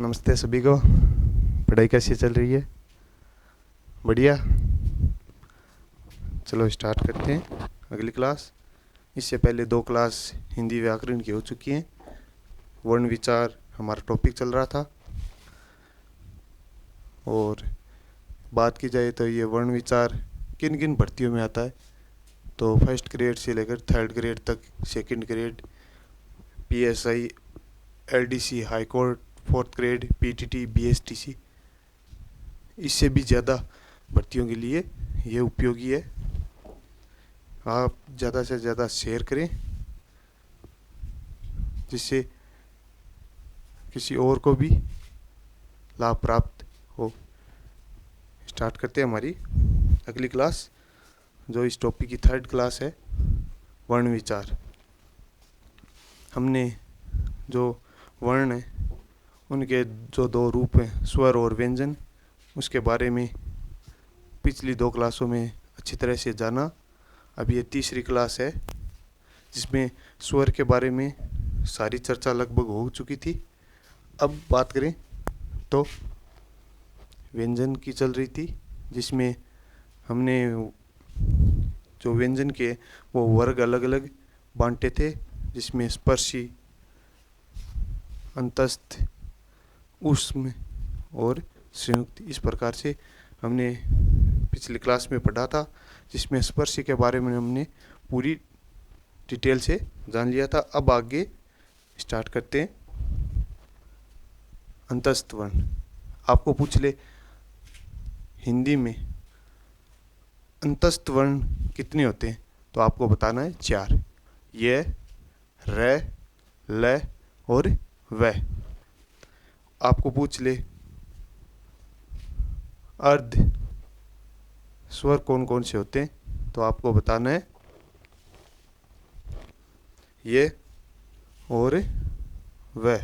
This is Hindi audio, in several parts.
नमस्ते सभी को। पढ़ाई कैसी चल रही है? बढ़िया। चलो स्टार्ट करते हैं अगली क्लास। इससे पहले 2 क्लास हिंदी व्याकरण की हो चुकी हैं। वर्ण विचार हमारा टॉपिक चल रहा था, और बात की जाए तो ये वर्ण विचार किन किन भर्तियों में आता है, तो फर्स्ट ग्रेड से लेकर थर्ड ग्रेड तक, second grade, PSI, LDC, high court, fourth grade, PTT, BSTC, इससे भी ज़्यादा भर्तियों के लिए ये उपयोगी है। आप ज़्यादा से ज़्यादा शेयर करें जिससे किसी और को भी लाभ प्राप्त हो। स्टार्ट करते हैं हमारी अगली क्लास, जो इस टॉपिक की थर्ड क्लास है, वर्ण विचार। हमने जो वर्ण है उनके जो 2 रूप हैं, स्वर और व्यंजन, उसके बारे में पिछली 2 क्लासों में अच्छी तरह से जाना। अब ये तीसरी क्लास है जिसमें स्वर के बारे में सारी चर्चा लगभग हो चुकी थी। अब बात करें तो व्यंजन की चल रही थी, जिसमें हमने जो व्यंजन के वो वर्ग अलग अलग बांटे थे, जिसमें स्पर्शी, अंतस्थ, ऊष्म और संयुक्त, इस प्रकार से हमने पिछली क्लास में पढ़ा था, जिसमें स्पर्शी के बारे में हमने पूरी डिटेल से जान लिया था। अब आगे स्टार्ट करते हैं अंतस्थ वर्ण। आपको पूछ ले हिंदी में अंतस्थ वर्ण कितने होते हैं, तो आपको बताना है 4। ये, र, ल और व। आपको पूछ ले अर्ध स्वर कौन कौन से होते हैं, तो आपको बताना है ये और व।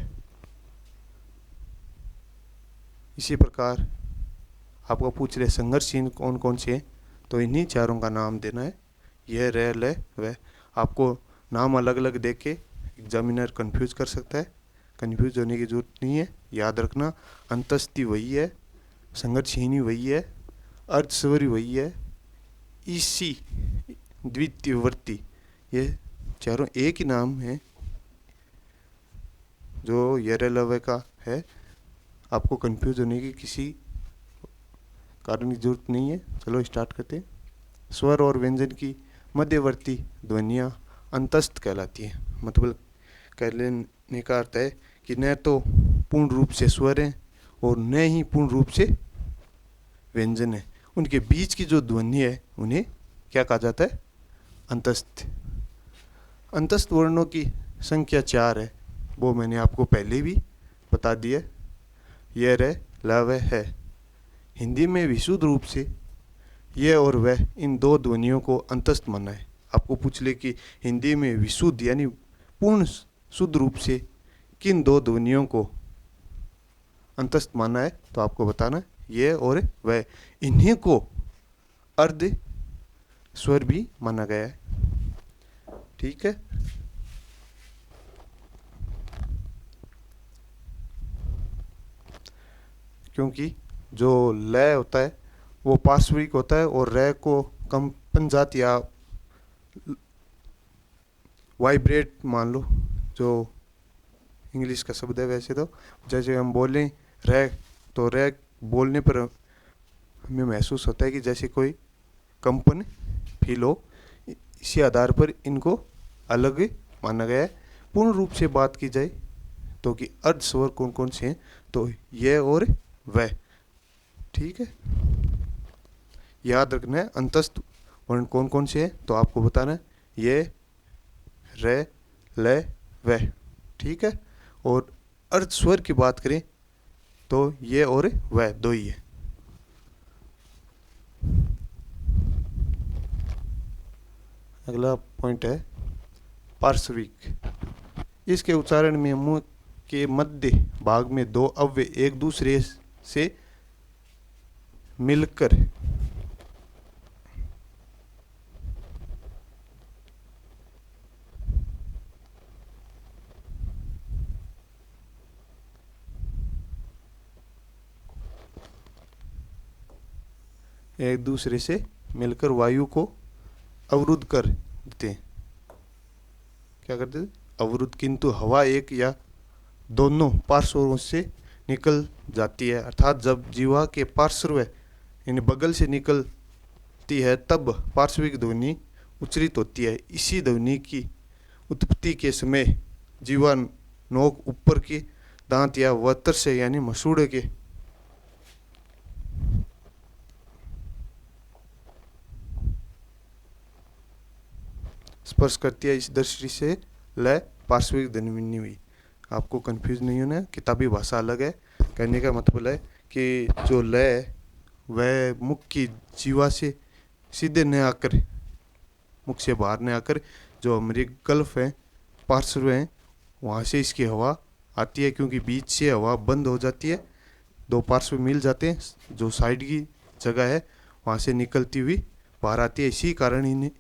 इसी प्रकार आपको पूछ ले संघर्षहीन कौन कौन से हैं, तो इन्हीं चारों का नाम देना है, यह, र, ल, व। आपको नाम अलग अलग दे के एग्जामिनर कंफ्यूज कर सकता है। कंफ्यूज होने की जरूरत नहीं है, याद रखना अंतस्थी वही है, संघर्षहीनी वही है, अर्धस्वरी वही है, इसी द्वितीयवर्ती, ये चारों एक ही नाम है जो यरलव का है। आपको कंफ्यूज होने की किसी कारण की जरूरत नहीं है। चलो स्टार्ट करते हैं। स्वर और व्यंजन की मध्यवर्ती ध्वनियाँ अंतस्थ कहलाती हैं। मतलब कहने का अर्थ है कि न तो पूर्ण रूप से स्वर हैं और न ही पूर्ण रूप से व्यंजन है, उनके बीच की जो ध्वनि है उन्हें क्या कहा जाता है? अंतस्थ। अंतस्थ वर्णों की संख्या 4 है, वो मैंने आपको पहले भी बता दिया। यह, र, ल, व है। हिंदी में विशुद्ध रूप से यह और वह, इन 2 ध्वनियों को अंतस्थ माना है। आपको पूछ ले कि हिंदी में विशुद्ध यानी पूर्ण शुद्ध रूप से किन 2 ध्वनियों को अंतस्थ माना है, तो आपको बताना है ये और वह। इन्हीं को अर्ध स्वर भी माना गया है। ठीक है। क्योंकि जो लय होता है वो पार्श्विक होता है, और र को कंपनजात या वाइब्रेट मान लो, जो इंग्लिश का शब्द है। वैसे तो जैसे हम बोलें र, तो र बोलने पर हमें महसूस होता है कि जैसे कोई कंपन फील हो। इसी आधार पर इनको अलग माना गया है। पूर्ण रूप से बात की जाए तो कि अर्ध स्वर कौन कौन से हैं, तो ये और वह। ठीक है, याद रखना है अंतस्थ वर्ण कौन कौन से हैं, तो आपको बताना है ये, र, ल, व। ठीक है। और अर्ध स्वर की बात करें तो ये और वह 2 ही है। अगला पॉइंट है पार्श्विक। इसके उच्चारण में मुंह के मध्य भाग में 2 अव्यय एक दूसरे से मिलकर एक दूसरे से मिलकर वायु को अवरुद्ध कर देते हैं। क्या करते थे? अवरुद्ध। किंतु हवा एक या दोनों पार्श्वों से निकल जाती है, अर्थात जब जीवा के पार्श्व यानी बगल से निकलती है तब पार्श्विक ध्वनि उच्चारित होती है। इसी ध्वनि की उत्पत्ति के समय जीवा नोक ऊपर के दांत या वत्र से यानी मसूड़े के स्पर्श करती है। इस दृष्टि से लय पार्श्विक ध्वनि हुई। आपको कंफ्यूज नहीं होना, किताबी भाषा अलग है। कहने का मतलब है कि जो लय वह मुख की जीवा से सीधे न आकर, मुख से बाहर न आकर, जो हमारी गल्फ है, पार्श्व हैं, वहाँ से इसकी हवा आती है, क्योंकि बीच से हवा बंद हो जाती है, दो पार्श्व मिल जाते हैं, जो साइड की जगह है वहाँ से निकलती हुई बाहर आती है। इसी कारण इन्हें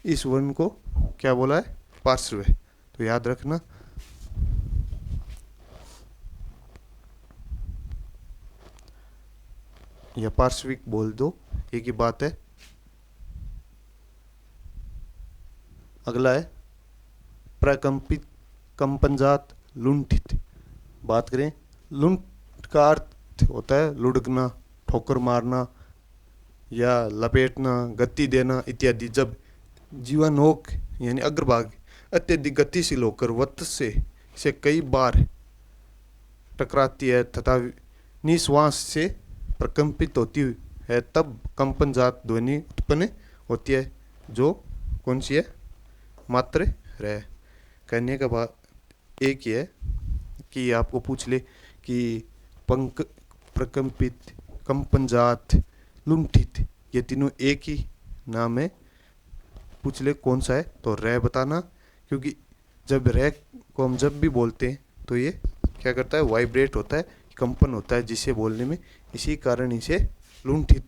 इस वर्ण को क्या बोला है? पार्श्व है। तो याद रखना। या पार्श्विक बोल दो, एक ही बात है। अगला है प्रकंपित, कंपनजात, लुंठित। बात करें, लुंठ का अर्थ होता है लुढ़कना, ठोकर मारना या लपेटना, गति देना इत्यादि। जब जीवानोक यानी अग्रभाग अत्यधिक गतिशील होकर वत्स से कई बार टकराती है तथा निश्वास से प्रकंपित होती है, तब कंपनजात ध्वनि उत्पन्न होती है, जो कौन सी है? मात्र रह। कहने का बात एक ही है कि आपको पूछ ले कि पंक, प्रकंपित, कंपनजात, लुंठित, ये तीनों एक ही नाम है, पूछ ले कौन सा है तो रह बताना। क्योंकि जब रह को हम जब भी बोलते हैं तो ये क्या करता है? वाइब्रेट होता है, कंपन होता है जिसे बोलने में। इसी कारण इसे लुंठित,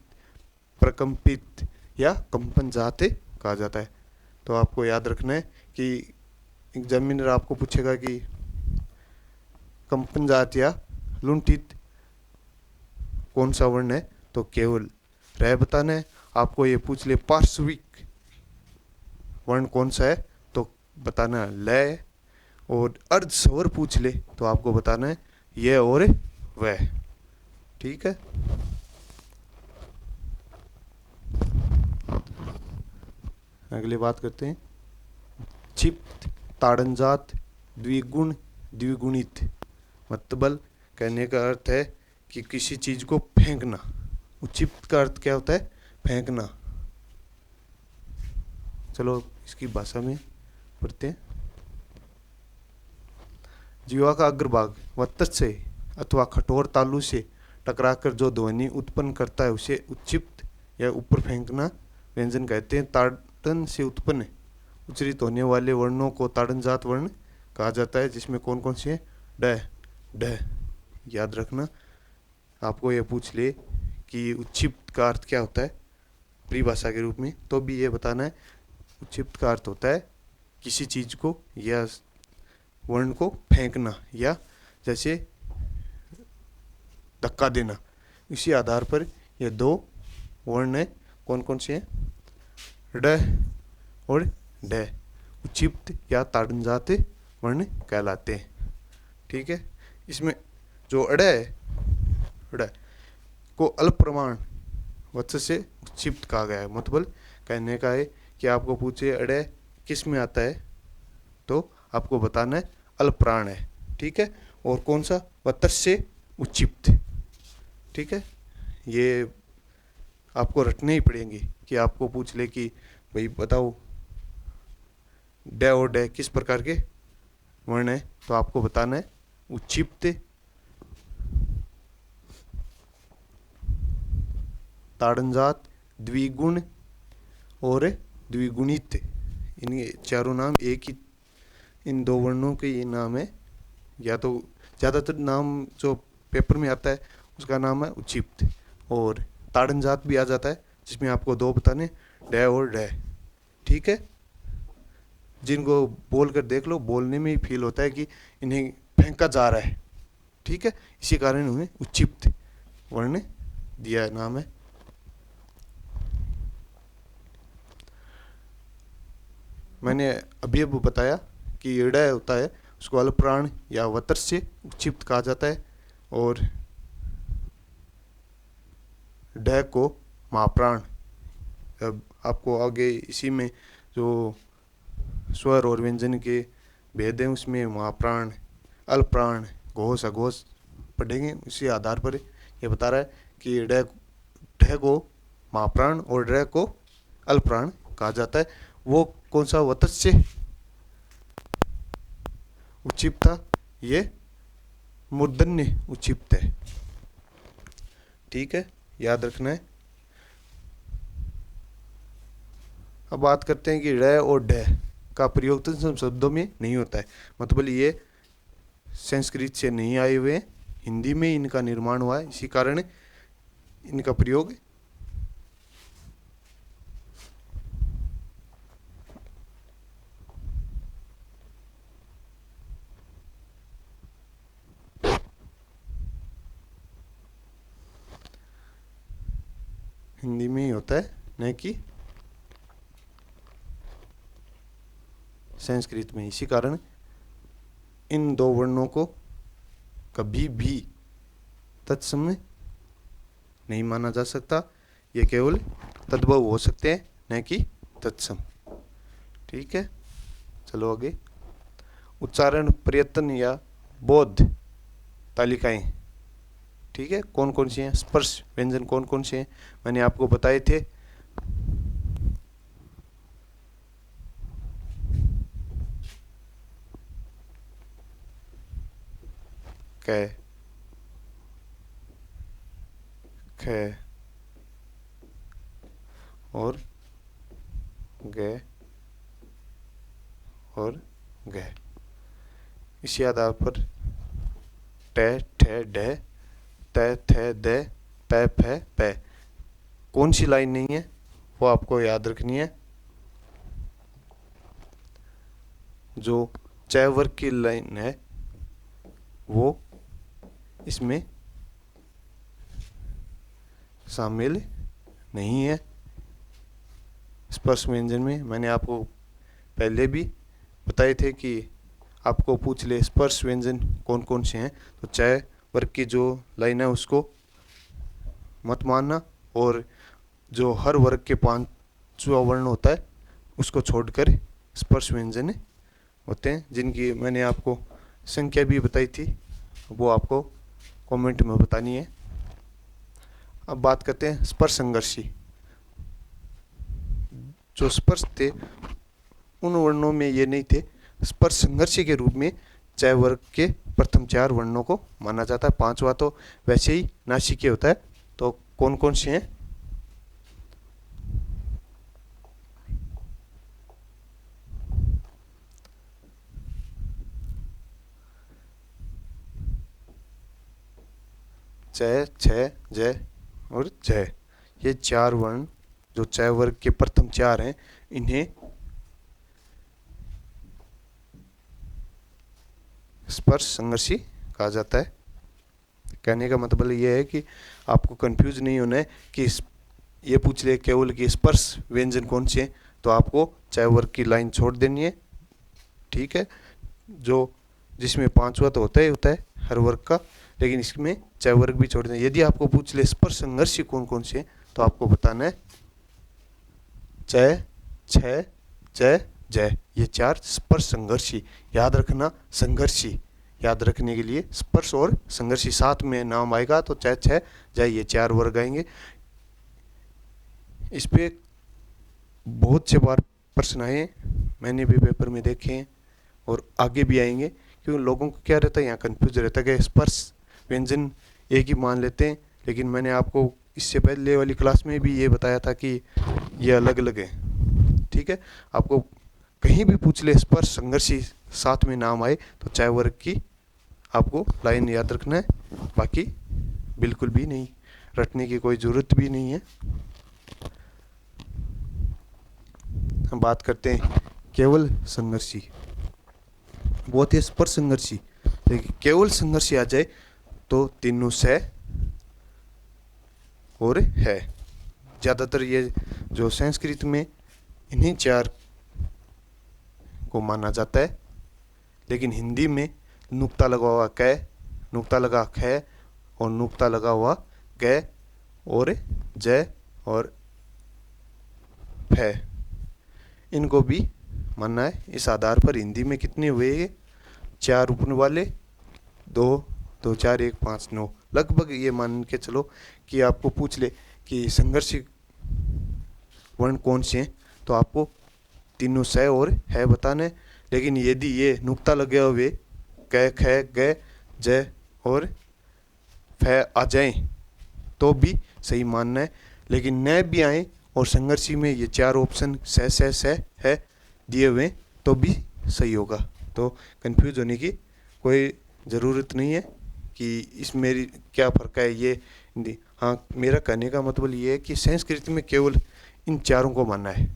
प्रकंपित या कंपनजात कहा जाता है। तो आपको याद रखना है कि एग्जामिनर आपको पूछेगा कि कंपनजात या लुंठित कौन सा वर्ण है, तो केवल रह बताना है। आपको ये पूछ ले पार्श्विक वर्ण कौन सा है, तो बताना है लय। और अर्ध स्वर पूछ ले तो आपको बताना है यह और वह। ठीक है। अगली बात करते हैं क्षिप्त, ताड़नजात, द्विगुण, द्विगुणित। मतलब कहने का अर्थ है कि किसी चीज को फेंकना। क्षिप्त का अर्थ क्या होता है? फेंकना। चलो इसकी भाषा में पढ़ते हैं। जीवा का अग्रभाग वत्स से अथवा कठोर तालु से टकराकर जो ध्वनि उत्पन्न करता है उसे उच्चिप्त या ऊपर फेंकना व्यंजन कहते हैं। ताड़न से उत्पन्न उच्चरित होने वाले वर्णों को ताड़नजात वर्ण कहा जाता है, जिसमें कौन कौन से हैं? ड, ढ। याद रखना। आपको ये पूछ ले कि उच्चिप्त का अर्थ क्या होता है परिभाषा के रूप में, तो भी ये बताना है। उच्चिप्त का अर्थ होता है किसी चीज को या वर्ण को फेंकना, या जैसे धक्का देना। इसी आधार पर ये दो वर्ण है, कौन कौन से हैं? ड और ढ, उच्चिप्त या ताड़नजात वर्ण कहलाते हैं। ठीक है। इसमें जो अड़ है, अड़ को अल्प प्रमाण वत्स से उच्चिप्त कहा गया है। मतलब कहने का है कि आपको पूछे अड़ किस में आता है, तो आपको बताना है अल्प प्राण है। ठीक है। और कौन सा? वत्स से उच्चिप्त। ठीक है। ये आपको रटने ही पड़ेंगे कि आपको पूछ ले कि भाई बताओ ड और ड किस प्रकार के वर्ण है, तो आपको बताना है उच्चिप्त, ताड़नजात, द्विगुण और द्विगुणित। इन चारों नाम एक ही, इन दो वर्णों के ये नाम है। या तो ज़्यादातर नाम जो पेपर में आता है उसका नाम है उच्चिप्त, और ताड़नजात भी आ जाता है, जिसमें आपको दो बताने, ड और ड। ठीक है। जिनको बोल कर देख लो, बोलने में ही फील होता है कि इन्हें फेंका जा रहा है। ठीक है। इसी कारण उन्हें उच्चिप्त वर्ण दिया नाम है। मैंने अभी अभी बताया कि ड होता है उसको अल्पप्राण या वतर्स से उच्चिप्त कहा जाता है, और ड को महाप्राण। अब आपको आगे इसी में जो स्वर और व्यंजन के भेद हैं उसमें महाप्राण, अल्पप्राण, घोष अघोष पढ़ेंगे। उसी आधार पर ये बता रहा है कि ढ को महाप्राण और ड को अल्पप्राण कहा जाता है। वो कौन सा वतस से उच्चिप्त था, ये मूर्धन्य उच्चिप्त है। ठीक है, याद रखना है। अब बात करते हैं कि ड़ और ढ का प्रयोग तत्सम शब्दों में नहीं होता है, मतलब ये संस्कृत से नहीं आए हुए, हिंदी में इनका निर्माण हुआ है, इसी कारण इनका प्रयोग हिंदी में ही होता है, न कि संस्कृत में। इसी कारण इन दो वर्णों को कभी भी तत्सम नहीं माना जा सकता, ये केवल तद्भव हो सकते हैं, न कि तत्सम। ठीक है, चलो आगे। उच्चारण प्रयत्न या बोध तालिकाएं, ठीक है, कौन कौन सी हैं? स्पर्श व्यंजन कौन कौन से हैं मैंने आपको बताए थे। क, ख और ग और घ। इसी आधार पर ट, ठ, ढ, त, थ, द, प, फ, प कौन सी लाइन नहीं है वो आपको याद रखनी है। जो च वर्ग की लाइन है वो इसमें शामिल नहीं है। स्पर्श व्यंजन में मैंने आपको पहले भी बताए थे कि आपको पूछ ले स्पर्श व्यंजन कौन कौन से हैं, तो च वर्ग की जो लाइन है उसको मत मानना, और जो हर वर्ग के पांचवा वर्ण होता है उसको छोड़कर स्पर्श व्यंजन होते हैं, जिनकी मैंने आपको संख्या भी बताई थी, वो आपको कमेंट में बतानी है। अब बात करते हैं स्पर्श संघर्षी। जो स्पर्श थे उन वर्णों में ये नहीं थे। स्पर्श संघर्षी के रूप में च वर्ग के प्रथम 4 वर्णों को माना जाता है, 5वां तो वैसे ही नासिकीय होता है। तो कौन कौन से हैं? च, छ, ज और ज, ये 4 वर्ण जो च वर्ग के प्रथम 4 हैं, इन्हें स्पर्श संघर्षी कहा जाता है। कहने का मतलब ये है कि आपको कंफ्यूज नहीं होना है कि ये पूछ ले केवल कि स्पर्श व्यंजन कौन से हैं, तो आपको च वर्ग की लाइन छोड़ देनी है। ठीक है, जो जिसमें 5वां तो होता है हर वर्ग का, लेकिन इसमें च वर्ग भी छोड़ दें। यदि आपको पूछ ले स्पर्श संघर्षी कौन कौन से हैं, तो आपको बताना है च, छ, ज, ज, ये 4 स्पर्श संघर्षी। याद रखना, संघर्षी याद रखने के लिए स्पर्श और संघर्षी साथ में नाम आएगा तो च, छ, ज, ये 4 वर्ग आएंगे। इस पे बहुत से बार प्रश्न आए, मैंने भी पेपर में देखे हैं और आगे भी आएंगे, क्योंकि लोगों को क्या रहता है, यहाँ कंफ्यूज रहता है कि स्पर्श व्यंजन एक ही मान लेते हैं, लेकिन मैंने आपको इससे पहले वाली क्लास में भी ये बताया था कि ये अलग अलग है। ठीक है, आपको कहीं भी पूछ ले स्पर्श संघर्षी साथ में नाम आए तो च वर्ग की आपको लाइन याद रखना है, बाकी बिल्कुल भी नहीं रटने की कोई ज़रूरत भी नहीं है। हम बात करते हैं केवल संघर्षी। बहुत ही स्पर्श संघर्षी, लेकिन केवल संघर्षी आ जाए तो तीनों से और है। ज़्यादातर ये जो संस्कृत में इन्हीं 4 को माना जाता है। लेकिन हिंदी में नुक्ता लगा हुआ क, नुक्ता लगा ख और नुक्ता लगा हुआ ग और ज और फ, इनको भी मानना है। इस आधार पर हिंदी में कितने हुए? 4 उपन वाले, 2 2 4 1 5 9, लगभग ये मान के चलो कि आपको पूछ ले कि संघर्षी वर्ण कौन से हैं, तो आपको तीनों स और है बताना है। लेकिन यदि ये नुक्ता लगे हुए क ख ग ज और फ आ जाए तो भी सही मानना है। लेकिन न भी आए और संघर्षी में ये 4 ऑप्शन स है दिए हुए तो भी सही होगा। तो कंफ्यूज होने की कोई ज़रूरत नहीं है कि इस मेरी क्या फ़र्क है ये हिंदी। हाँ, मेरा कहने का मतलब ये है कि संस्कृत में केवल इन चारों को माना है,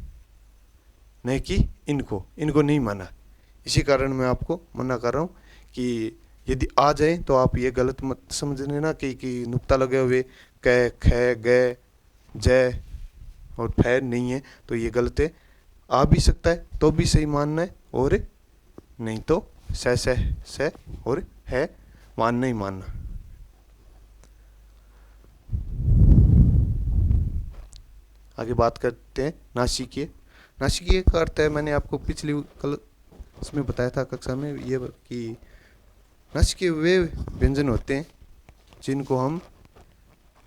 नहीं कि इनको नहीं माना। इसी कारण मैं आपको मना कर रहा हूँ कि यदि आ जाए तो आप ये गलत मत समझ लेना कि नुक्ता लगे हुए क ख ग ज और फ नहीं है तो ये गलत है। आ भी सकता है तो भी सही मानना है और नहीं तो स और है मानना ही मानना। आगे बात करते हैं नासिकीय। नासिकीय का अर्थ है, मैंने आपको पिछली कल इसमें बताया था कक्षा में ये कि नासिकीय वे व्यंजन होते हैं जिनको हम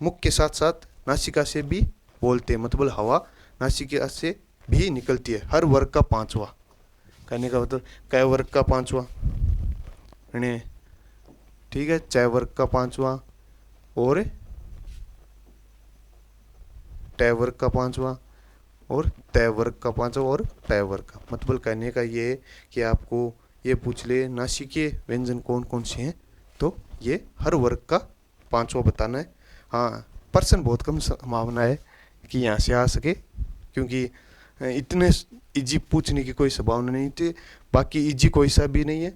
मुख के साथ साथ नासिका से भी बोलते हैं, मतलब हवा नासिका से भी निकलती है। हर वर्ग का 5वां, कहने का मतलब क वर्ग का 5वां, ठीक है, च वर्ग का 5वां और ट वर्ग का 5वां और त वर्ग का 5वां और ट वर्ग का। मतलब कहने का ये है कि आपको ये पूछ ले नासिकीय व्यंजन कौन कौन से हैं तो ये हर वर्ग का 5वां बताना है। हाँ, पर्सन बहुत कम संभावना है कि यहाँ से आ सके, क्योंकि इतने इजी पूछने की कोई संभावना नहीं थी। बाकी इजी कोई सा भी नहीं है,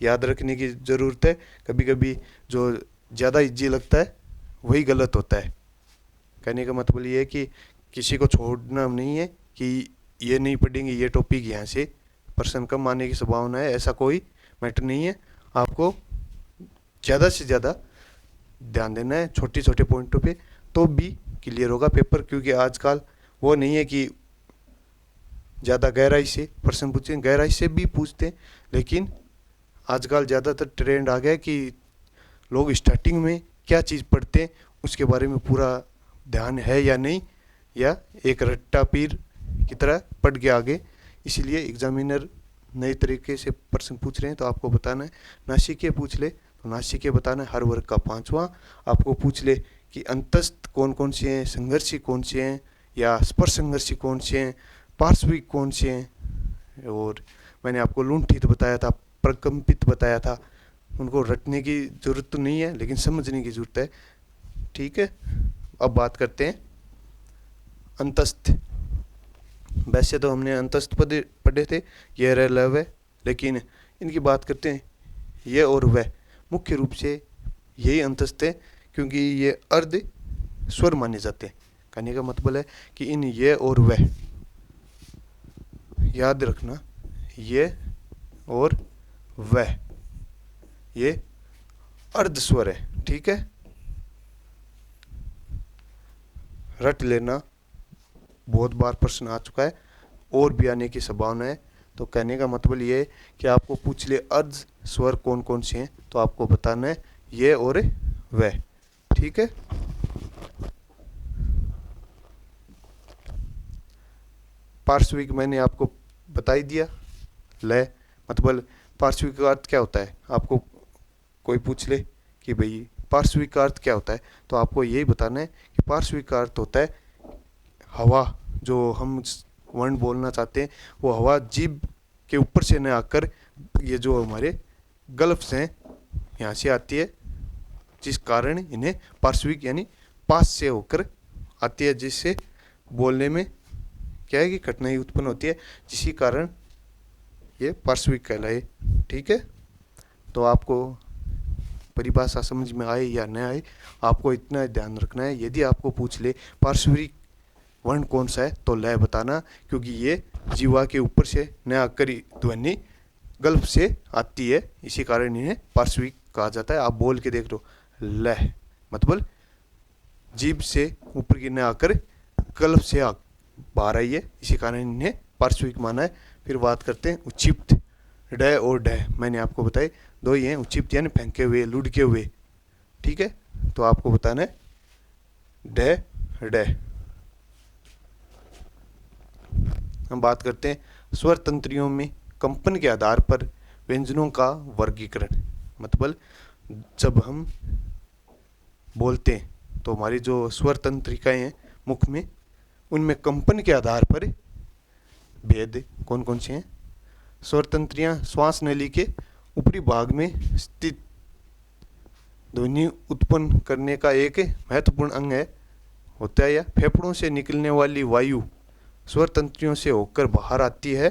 याद रखने की ज़रूरत है। कभी कभी जो ज़्यादा इजी लगता है वही गलत होता है। कहने का मतलब ये है कि किसी को छोड़ना नहीं है कि ये नहीं पढ़ेंगे ये टॉपिक, यहाँ से पर्सन कम आने की संभावना है, ऐसा कोई मैटर नहीं है। आपको ज़्यादा से ज़्यादा ध्यान देना है छोटे छोटे पॉइंटों पे, तो भी क्लियर होगा पेपर। क्योंकि आजकल वो नहीं है कि ज़्यादा गहराई से प्रश्न पूछें, गहराई से भी पूछते हैं, लेकिन आजकल ज़्यादातर ट्रेंड आ गया कि लोग स्टार्टिंग में क्या चीज़ पढ़ते हैं उसके बारे में पूरा ध्यान है या नहीं, या एक रट्टा पीर की तरह पढ़ के आगे। इसलिए एग्जामिनर नए तरीके से प्रश्न पूछ रहे हैं तो आपको बताना है। नासिकीय पूछ ले तो नासिकीय बताना है, हर वर्ग का 5वां। आपको पूछ ले कि अंतस्थ कौन कौन से हैं, संघर्षी कौन से हैं, या स्पर्श संघर्षी कौन से हैं, पार्श्विक कौन से हैं, और मैंने आपको लुंठित बताया था, प्रकंपित बताया था। उनको रटने की ज़रूरत तो नहीं है लेकिन समझने की ज़रूरत है, ठीक है। अब बात करते हैं अंतस्थ। वैसे तो हमने अंतस्थ पढ़े थे, ये रह लव है, लेकिन इनकी बात करते हैं ये और वह। मुख्य रूप से यही अंतस्थ है क्योंकि ये अर्ध स्वर माने जाते हैं। कहने का मतलब है कि इन ये और वह, याद रखना, ये और वह ये अर्ध स्वर है, ठीक है। रट लेना, बहुत बार प्रश्न आ चुका है और भी आने की संभावना है। तो कहने का मतलब ये है कि आपको पूछ ले अर्ध स्वर कौन कौन से हैं तो आपको बताना है ये और वह, ठीक है। पार्श्विक मैंने आपको बता ही दिया, लय मतलब पार्श्विक का अर्थ क्या होता है। आपको कोई पूछ ले कि भाई पार्श्विक का अर्थ क्या होता है तो आपको यही बताना है कि पार्श्विक का अर्थ होता है हवा, जो हम वर्ण बोलना चाहते हैं वो हवा जीभ के ऊपर से न आकर ये जो हमारे गल्फ्स हैं यहाँ से आती है, जिस कारण इन्हें पार्श्विक यानी पास से होकर आती है, जिससे बोलने में क्या है कि कठिनाई उत्पन्न होती है, जिसी कारण ये पार्श्विक कहलाए, ठीक है। तो आपको परिभाषा समझ में आए या न आए, आपको इतना ध्यान रखना है, यदि आपको पूछ ले पार्श्विक वर्ण कौन सा है तो लय बताना, क्योंकि ये जीवा के ऊपर से न आकर ध्वनि गल्प से आती है, इसी कारण इन्हें पार्श्विक कहा जाता है। आप बोल के देख लो, ल मतलब जीभ से ऊपर की न आकर गल्प से बाहर आई है, इसी कारण इन्हें पार्श्विक माना है। फिर बात करते हैं उच्चिप्त, ड और ढ। मैंने आपको बताए दो ही हैं, उच्चिप्त यानी फेंके हुए, लुढ़के हुए। ठीक है, तो आपको बताना है ढ ड। हम बात करते हैं स्वर तंत्रियों में कंपन के आधार पर व्यंजनों का वर्गीकरण। मतलब जब हम बोलते हैं तो हमारी जो स्वर तंत्रिकाएं हैं मुख में, उनमें कंपन के आधार पर भेद कौन कौन से हैं। स्वर तंत्रियां श्वास नली के ऊपरी भाग में स्थित ध्वनि उत्पन्न करने का एक महत्वपूर्ण अंग है, होता है। या फेफड़ों से निकलने वाली वायु स्वर तंत्रियों से होकर बाहर आती है।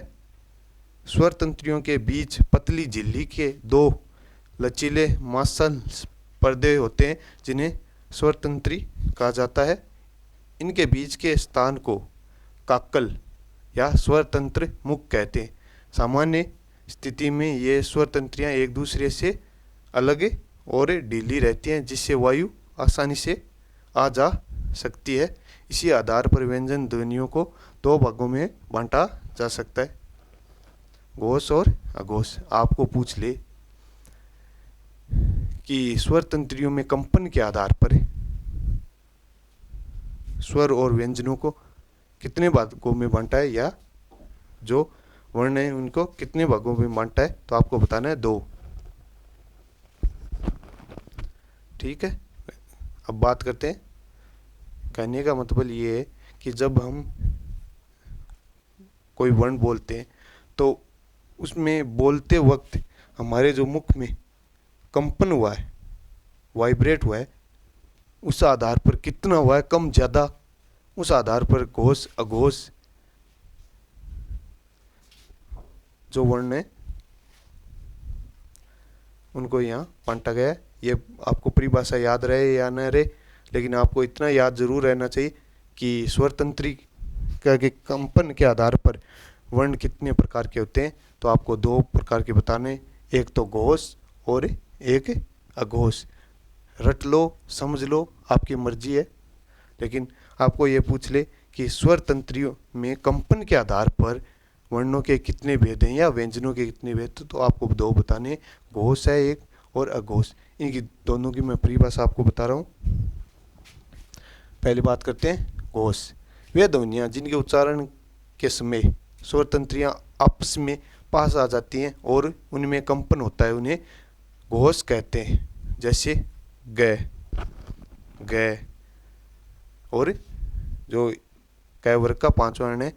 स्वर तंत्रियों के बीच पतली झिल्ली के दो लचीले मांसल पर्दे होते हैं, जिन्हें स्वर तंत्री कहा जाता है। इनके बीच के स्थान को काकल या स्वर तंत्र मुख कहते हैं। सामान्य स्थिति में ये स्वर तंत्रियाँ एक दूसरे से अलग और ढीली रहती हैं, जिससे वायु आसानी से आ जा सकती है। इसी आधार पर व्यंजन ध्वनियों को दो भागों में बांटा जा सकता है, घोष और अघोष। आपको पूछ ले कि स्वर तंत्रियों में कंपन के आधार पर स्वर और व्यंजनों को कितने भागों में बांटा है, या जो वर्ण है उनको कितने भागों में बांटा है, तो आपको बताना है दो। ठीक है, अब बात करते हैं। कहने का मतलब ये है कि जब हम कोई वर्ण बोलते हैं तो उसमें बोलते वक्त हमारे जो मुख में कंपन हुआ है, वाइब्रेट हुआ है, उस आधार पर कितना हुआ है, कम ज़्यादा, उस आधार पर घोष अघोष जो वर्ण है उनको यहाँ बांटा गया है। ये आपको परिभाषा याद रहे या न रहे, लेकिन आपको इतना याद जरूर रहना चाहिए कि स्वर तंत्रिका के कंपन के आधार पर वर्ण कितने प्रकार के होते हैं। तो आपको दो प्रकार के बताने, एक तो घोष और एक अघोष। रट लो, समझ लो, आपकी मर्जी है। लेकिन आपको ये पूछ ले कि स्वर तंत्रियों में कंपन के आधार पर वर्णों के कितने भेद हैं या व्यंजनों के कितने भेद, तो आपको दो बताने, घोष है एक और अघोष। इनकी दोनों की मैं परिभाषा आपको बता रहा हूँ। पहली बात करते हैं घोष। वे ध्वनियाँ जिनके उच्चारण के समय स्वर तंत्रियाँ आपस में पास आ जाती हैं और उनमें कंपन होता है, उन्हें घोष कहते हैं। जैसे ग, ग, और जो क वर्ग का पांचवा वर्ण है।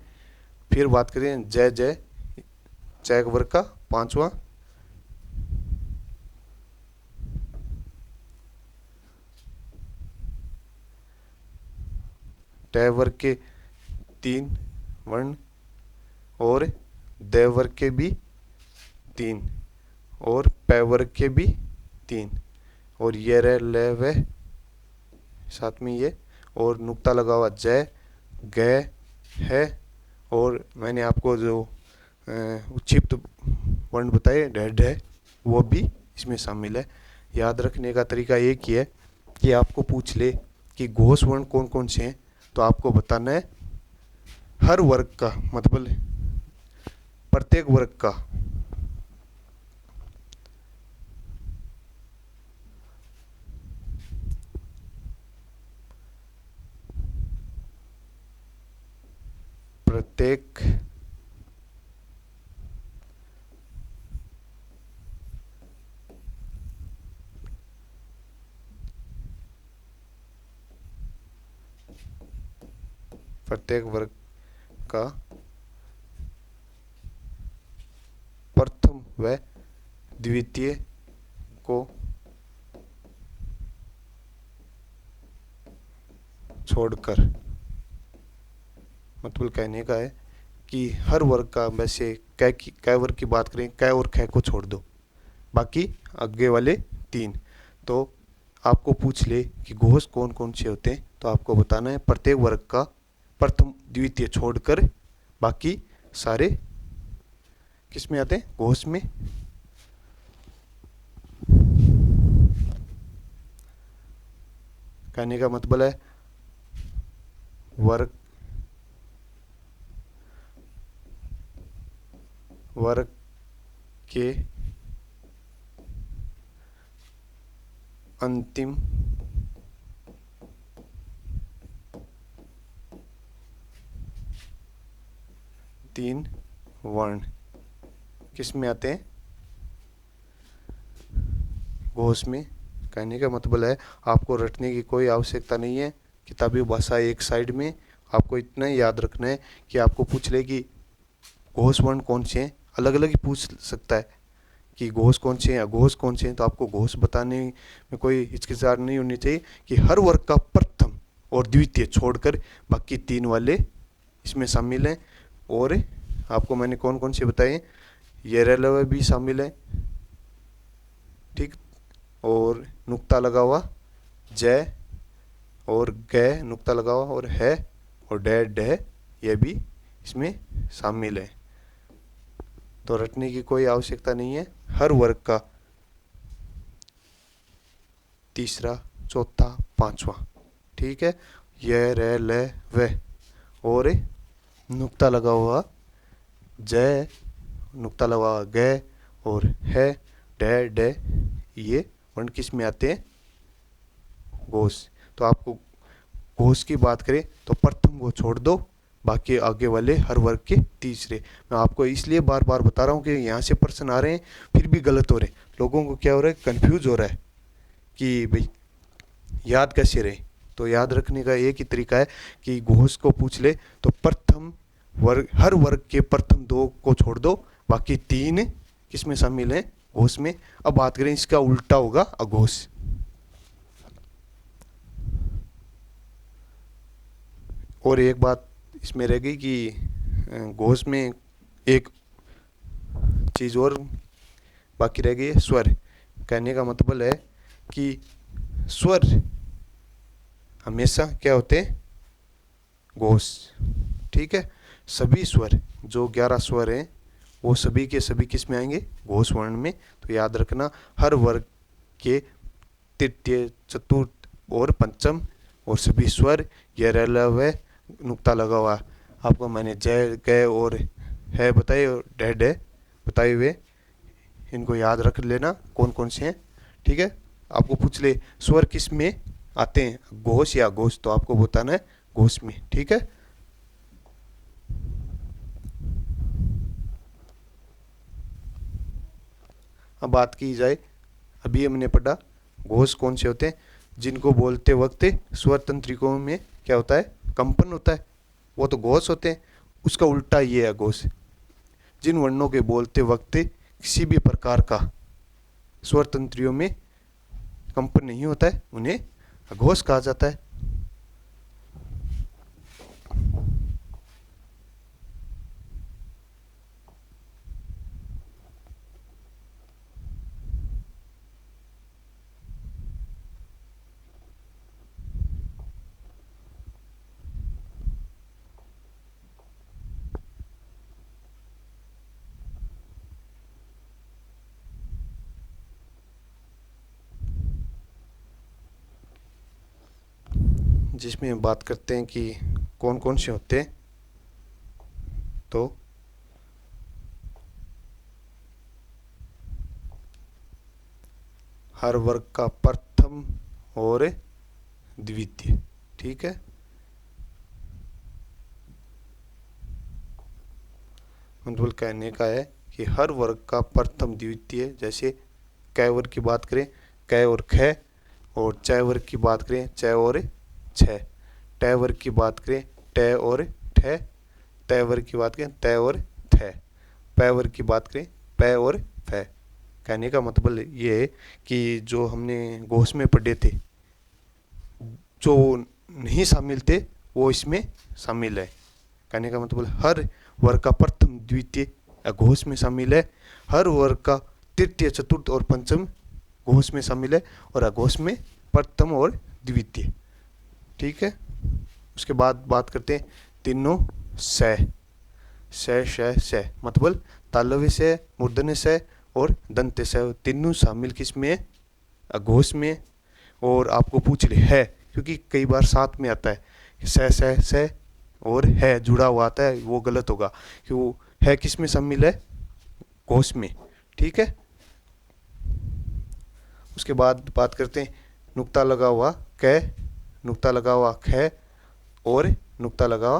फिर बात करें जय जय, च वर्ग का पांचवा, ट वर्ग के तीन वर्ण और द वर्ग के भी तीन और प वर्ग के भी तीन, और ये रह ल व साथ में ये, और नुक्ता लगा हुआ जय ग है। और मैंने आपको जो उच्छिप्त वर्ण बताए ढ ढ, वो भी इसमें शामिल है। याद रखने का तरीका एक ही है कि आपको पूछ ले कि घोष वर्ण कौन कौन से हैं, तो आपको बताना है हर वर्ग का, मतलब प्रत्येक वर्ग का प्रत्येक प्रत्येक वर्ग का प्रथम व द्वितीय को छोड़कर, मतलब कहने का है कि हर वर्ग का, वैसे क वर्ग की बात करें, क और ख को छोड़ दो, बाकी आगे वाले तीन। तो आपको पूछ ले कि घोष कौन कौन से होते हैं, तो आपको बताना है प्रत्येक वर्ग का प्रथम द्वितीय छोड़कर बाकी सारे किस में आते हैं? घोष में। कहने का मतलब है वर्ग के अंतिम तीन वर्ण किस में आते हैं? घोष में। कहने का मतलब है आपको रटने की कोई आवश्यकता नहीं है, किताबी भाषा एक साइड में। आपको इतना ही याद रखना है कि आपको पूछ ले कि घोष वर्ण कौन से हैं, अलग अलग ही पूछ सकता है कि घोष कौन से हैं, अघोष कौन से हैं, तो आपको घोष बताने में कोई हिचकिचाहट नहीं होनी चाहिए कि हर वर्ग का प्रथम और द्वितीय छोड़कर बाकी तीन वाले इसमें शामिल हैं। और आपको मैंने कौन कौन से बताए, ये रेलवे भी शामिल है, ठीक। और नुक्ता लगा हुआ जय और गै नुक्ता लगा हुआ और है और डे डे ये भी इसमें शामिल है। तो रटने की कोई आवश्यकता नहीं है। हर वर्ग का तीसरा, चौथा, पांचवा, ठीक है। यह रे ले वे और नुक्ता लगा हुआ जय, नुक्ता लगा हुआ गै और है डे डे, ये वर्ण किस में आते हैं? घोष। तो आपको घोष की बात करें तो प्रथम को छोड़ दो, बाकी आगे वाले हर वर्ग के तीसरे। मैं आपको इसलिए बार बार बता रहा हूँ कि यहाँ से प्रश्न आ रहे हैं फिर भी गलत हो रहे हैं, लोगों को क्या हो रहा है, कंफ्यूज हो रहा है कि भाई याद कैसे रहे। तो याद रखने का एक ही तरीका है कि घोष को पूछ ले तो प्रथम वर्ग, हर वर्ग के प्रथम दो को छोड़ दो, बाकी तीन किस में शामिल हैं? घोष में। अब बात करें इसका उल्टा होगा अघोष। और एक बात इसमें रह गई कि घोष में एक चीज़ और बाकी रह गई है, स्वर। कहने का मतलब है कि स्वर हमेशा क्या होते हैं? घोष, ठीक है। सभी स्वर जो 11 स्वर हैं वो सभी के सभी किस में आएंगे? घोष वर्ण में। तो याद रखना हर वर्ग के तृतीय, चतुर्थ और पंचम और सभी स्वर ये रलव नुक्ता लगा हुआ। आपको मैंने जय गए और है बताए और डेड है बताए हुए, इनको याद रख लेना कौन कौन से हैं, ठीक है। आपको पूछ ले स्वर किस में आते हैं, घोष या घोष, तो आपको बताना है घोष में, ठीक है। अब बात की जाए, अभी हमने पढ़ा घोष कौन से होते हैं, जिनको बोलते वक्त स्वर तंत्रिकाओं में क्या होता है? कंपन होता है, वो तो घोष होते हैं। उसका उल्टा ये है घोष, जिन वर्णों के बोलते वक्त किसी भी प्रकार का स्वर तंत्रियों में कंपन नहीं होता है उन्हें अघोष कहा जाता है। जिसमें हम बात करते हैं कि कौन कौन से होते हैं, तो हर वर्ग का प्रथम और द्वितीय, ठीक है। मतलब कहने का है कि हर वर्ग का प्रथम द्वितीय, जैसे कै वर्ग की बात करें कै और ख, और चय वर्ग की बात करें चय और छ, टय वर्ग की बात करें टय और ठ, तय वर्ग की बात करें तय और थ, पै वर्ग की बात करें पै और फ। कहने का मतलब ये है कि जो हमने घोष में पढ़े थे, जो नहीं शामिल थे वो इसमें शामिल है। कहने का मतलब हर वर्ग का प्रथम द्वितीय घोष में शामिल है, हर वर्ग का तृतीय, चतुर्थ और पंचम घोष में शामिल है, और अघोष में प्रथम और द्वितीय, ठीक है। उसके बाद बात करते हैं तीनों सह। श मतलब तालव्य स, मूर्धन्य स और दंत्य स, तीनों शामिल किसमें है? अघोष में। और आपको पूछ ले है, क्योंकि कई बार साथ में आता है स और है जुड़ा हुआ आता है, वो गलत होगा कि वो है किस में शामिल है? घोष में। ठीक है। उसके बाद बात करते हैं नुक्ता लगा हुआ क, नुक्ता लगा हुआ ख और नुक्ता लगा हुआ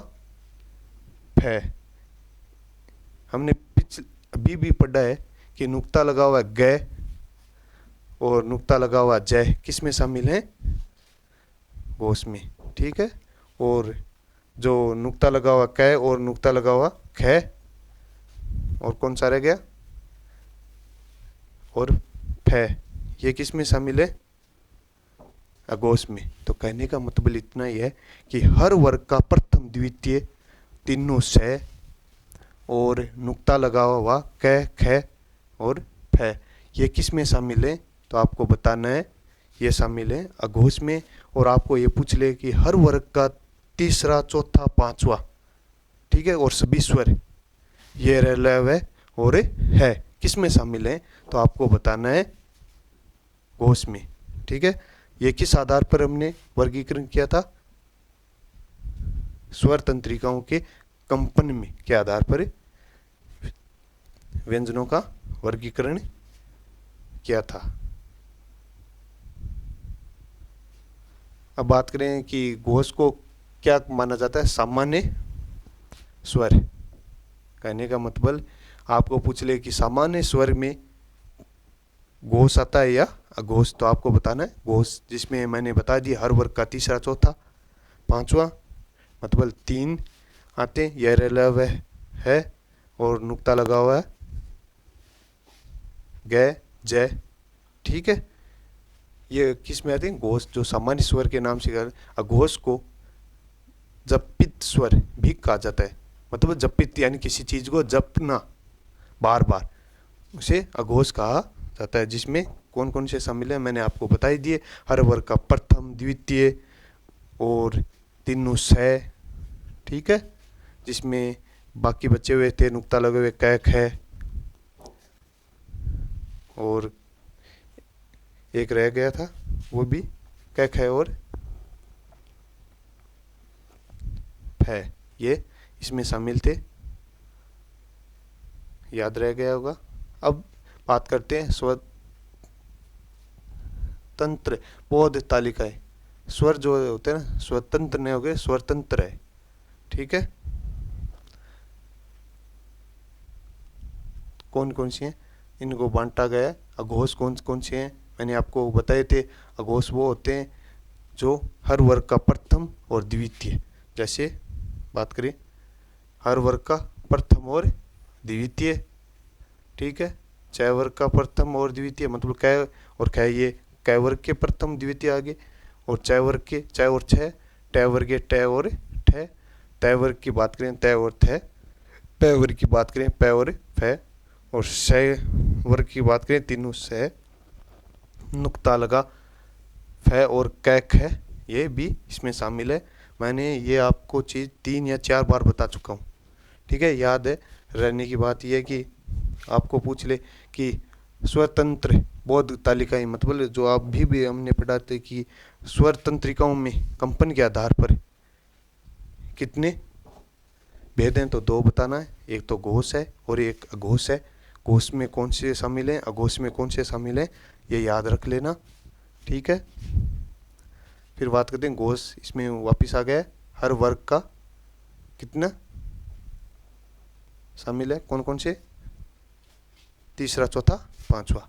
फ। हमने अभी भी पढ़ा है कि नुक्ता लगा हुआ ग और नुक्ता लगा हुआ जय किस में शामिल है? घोष में। ठीक है। और जो नुक्ता लगा हुआ क और नुक्ता लगा हुआ ख, और कौन सा रह गया? और फ, ये किस में शामिल है? अघोष में। तो कहने का मतलब इतना ही है कि हर वर्ग का प्रथम द्वितीय तीनों स और नुक्ता लगा हुआ क, ख और फ, ये किस में शामिल है? तो आपको बताना है ये शामिल है अघोष में। और आपको ये पूछ ले कि हर वर्ग का तीसरा, चौथा, पांचवा, ठीक है, और सभी स्वर ये रलव और है किस में शामिल है? तो आपको बताना है घोष में। ठीक है। ये किस आधार पर हमने वर्गीकरण किया था? स्वर तंत्रिकाओं के कंपन में के आधार पर व्यंजनों का वर्गीकरण किया था। अब बात करें कि घोष को क्या माना जाता है? सामान्य स्वर। कहने का मतलब आपको पूछ ले कि सामान्य स्वर में घोष आता है या अघोष, तो आपको बताना है घोष, जिसमें मैंने बता दिया हर वर्ग का तीसरा, चौथा, पांचवा, मतलब 3 आते हैं। यह रलव है और नुक्ता लगा हुआ है ग, जय। ठीक है। ये किस में आते हैं? घोष, जो सामान्य स्वर के नाम से। अघोष को जपित स्वर भी कहा जाता है, मतलब जपित यानी किसी चीज को जपना बार बार, उसे अघोष कहा जाता है। जिसमें कौन कौन से शामिल है मैंने आपको बता ही दिए। हर वर्ग का प्रथम, द्वितीय और तीनों स। ठीक है। जिसमें बाकी बचे हुए थे नुक्ता लगे हुए क, ख और एक रह गया था, वो भी क, ख और फ, ये इसमें शामिल थे। याद रह गया होगा। अब बात करते हैं स्वतंत्र बोध तालिकाएं। स्वर जो होते हैं ना, स्वतंत्र नहीं हो गए, स्वतंत्र है। ठीक है। कौन कौन सी हैं? इनको बांटा गया है। अघोष कौन कौन से हैं? मैंने आपको बताए थे। अघोष वो होते हैं जो हर वर्ग का प्रथम और द्वितीय, जैसे बात करें हर वर्ग का प्रथम और द्वितीय। ठीक है। च वर्ग का प्रथम और द्वितीय, मतलब क और ख, ये क वर्ग के प्रथम द्वितीय आगे, और च वर्ग के च और छ, ट वर्ग के ट और ठ, त वर्ग की बात करें त और थ, प वर्ग की बात करें प और फ, और स वर्ग की बात करें तीनों स, नुक्ता लगा फ और क, ख, ये भी इसमें शामिल है। मैंने ये आपको चीज़ 3 या 4 बार बता चुका हूँ। ठीक है। याद है रहने की बात यह है कि आपको पूछ ले कि स्वतंत्र बोध तालिकाएं, मतलब जो आप भी हमने पढ़ा थे कि स्वर तंत्रिकाओं में कंपन के आधार पर कितने भेद हैं, तो 2 बताना है। एक तो घोष है और एक अघोष है। घोष में कौन से शामिल हैं, अघोष में कौन से शामिल हैं, ये याद रख लेना। ठीक है। फिर बात करते हैं घोष, इसमें वापिस आ गया है। हर वर्ग का कितना शामिल है, कौन कौन से? तीसरा, चौथा, पांचवा।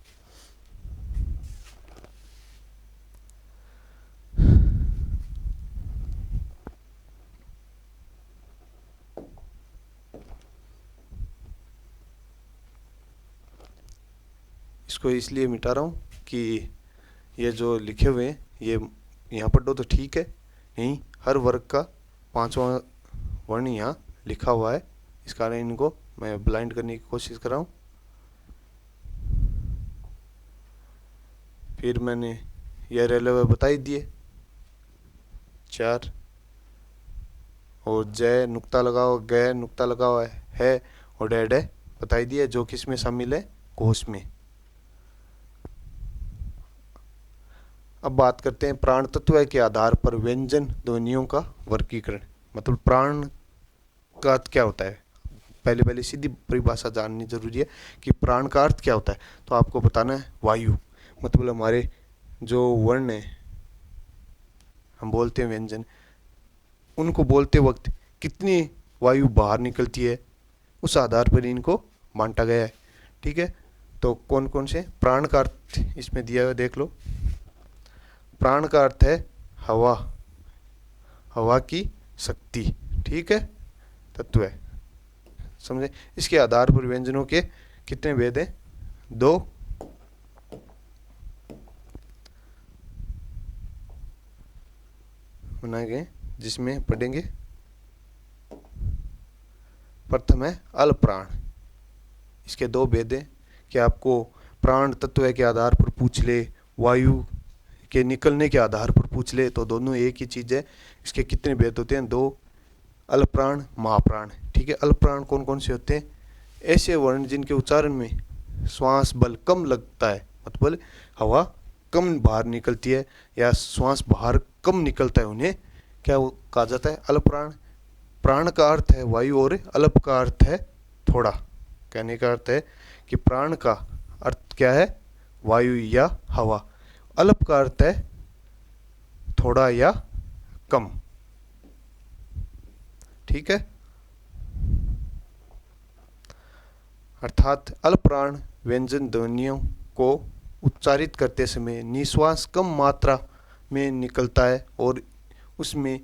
इसको इसलिए मिटा रहा हूँ कि ये जो लिखे हुए हैं ये यहाँ पर तो ठीक है, यहीं हर वर्ग का 5वां वर्ण यहाँ लिखा हुआ है, इस कारण इनको मैं ब्लाइंड करने की कोशिश कर रहा हूँ। फिर मैंने यह रेलवे बता ही दिए 4, और जय नुक्ता लगाओ, गै नुक्ता लगा हुआ है और डेड है बता ही दिया, जो किस में शामिल है, कोश में। अब बात करते हैं प्राण तत्व के आधार पर व्यंजन ध्वनियों का वर्गीकरण। मतलब प्राण का अर्थ क्या होता है, पहले पहले सीधी परिभाषा जाननी जरूरी है कि प्राण का अर्थ क्या होता है। तो आपको बताना है वायु, मतलब हमारे जो वर्ण है हम बोलते हैं व्यंजन, उनको बोलते वक्त कितनी वायु बाहर निकलती है, उस आधार पर इनको बांटा गया है। ठीक है, तो कौन कौन से प्राण का अर्थ इसमें दिया हुआ देख लो। प्राण का अर्थ है हवा, हवा की शक्ति। ठीक है, तत्व है, समझे। इसके आधार पर व्यंजनों के कितने भेद हैं, 2। बनाए गए जिसमें पढ़ेंगे। प्रथम है अल प्राण, इसके 2 भेद हैं कि आपको प्राण तत्व के आधार पर पूछ ले, वायु के निकलने के आधार पर पूछ ले, तो दोनों एक ही चीज है। इसके कितने भेद होते हैं, 2। अल प्राण, महाप्राण। ठीक है, अल प्राण कौन कौन से होते हैं, ऐसे वर्ण जिनके उच्चारण में श्वास बल कम लगता है, मतलब हवा कम बाहर निकलती है या श्वास बाहर कम निकलता है, उन्हें क्या कहा जाता है, अल प्राण। प्राण का अर्थ है वायु और अल्प का अर्थ है थोड़ा। कहने का अर्थ है कि प्राण का अर्थ क्या है, वायु या हवा, अल्प का अर्थ है थोड़ा या कम। ठीक है, अर्थात अल्पप्राण व्यंजन ध्वनियों को उच्चारित करते समय निश्वास कम मात्रा में निकलता है और उसमें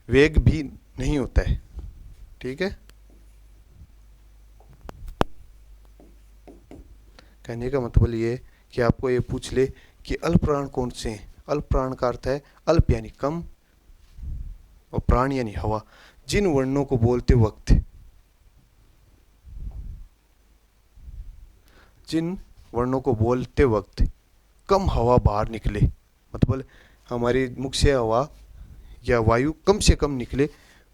वेग भी नहीं होता है। ठीक है, कहने का मतलब ये कि आपको ये पूछ ले कि अल्पप्राण कौन से हैं। अल्पप्राण का अर्थ है अल्प यानी कम और प्राण यानी हवा। जिन वर्णों को बोलते वक्त, जिन वर्णों को बोलते वक्त कम हवा बाहर निकले, मतलब हमारी मुख से हवा या वायु कम से कम निकले,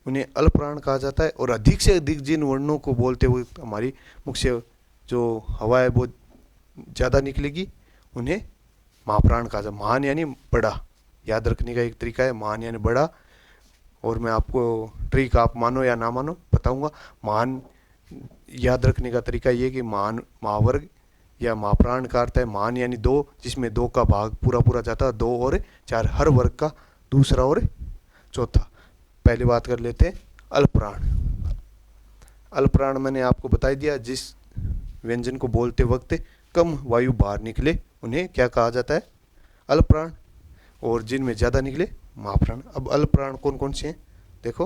उन्हें अल्पप्राण कहा जाता है। और अधिक से अधिक जिन वर्णों को बोलते वक्त हमारी मुख से जो हवा है वो ज़्यादा निकलेगी, उन्हें महाप्राण कहा जाता है। महान यानी बड़ा, याद रखने का एक तरीका है, महान यानी बड़ा। और मैं आपको ट्रिक, आप मानो या ना मानो, बताऊंगा। महान याद रखने का तरीका ये कि महान महावर्ग या महाप्राण का अर्थ है महान यानी 2, जिसमें 2 का भाग पूरा पूरा जाता है, 2 और 4 हर वर्ग का दूसरा और चौथा। पहले बात कर लेते हैं अल्पप्राण। अल्पप्राण मैंने आपको बता दिया, जिस व्यंजन को बोलते वक्त कम वायु बाहर निकले उन्हें क्या कहा जाता है, अल्पप्राण। और जिनमें ज़्यादा निकले महाप्राण। अब अल्पप्राण कौन कौन से हैं देखो।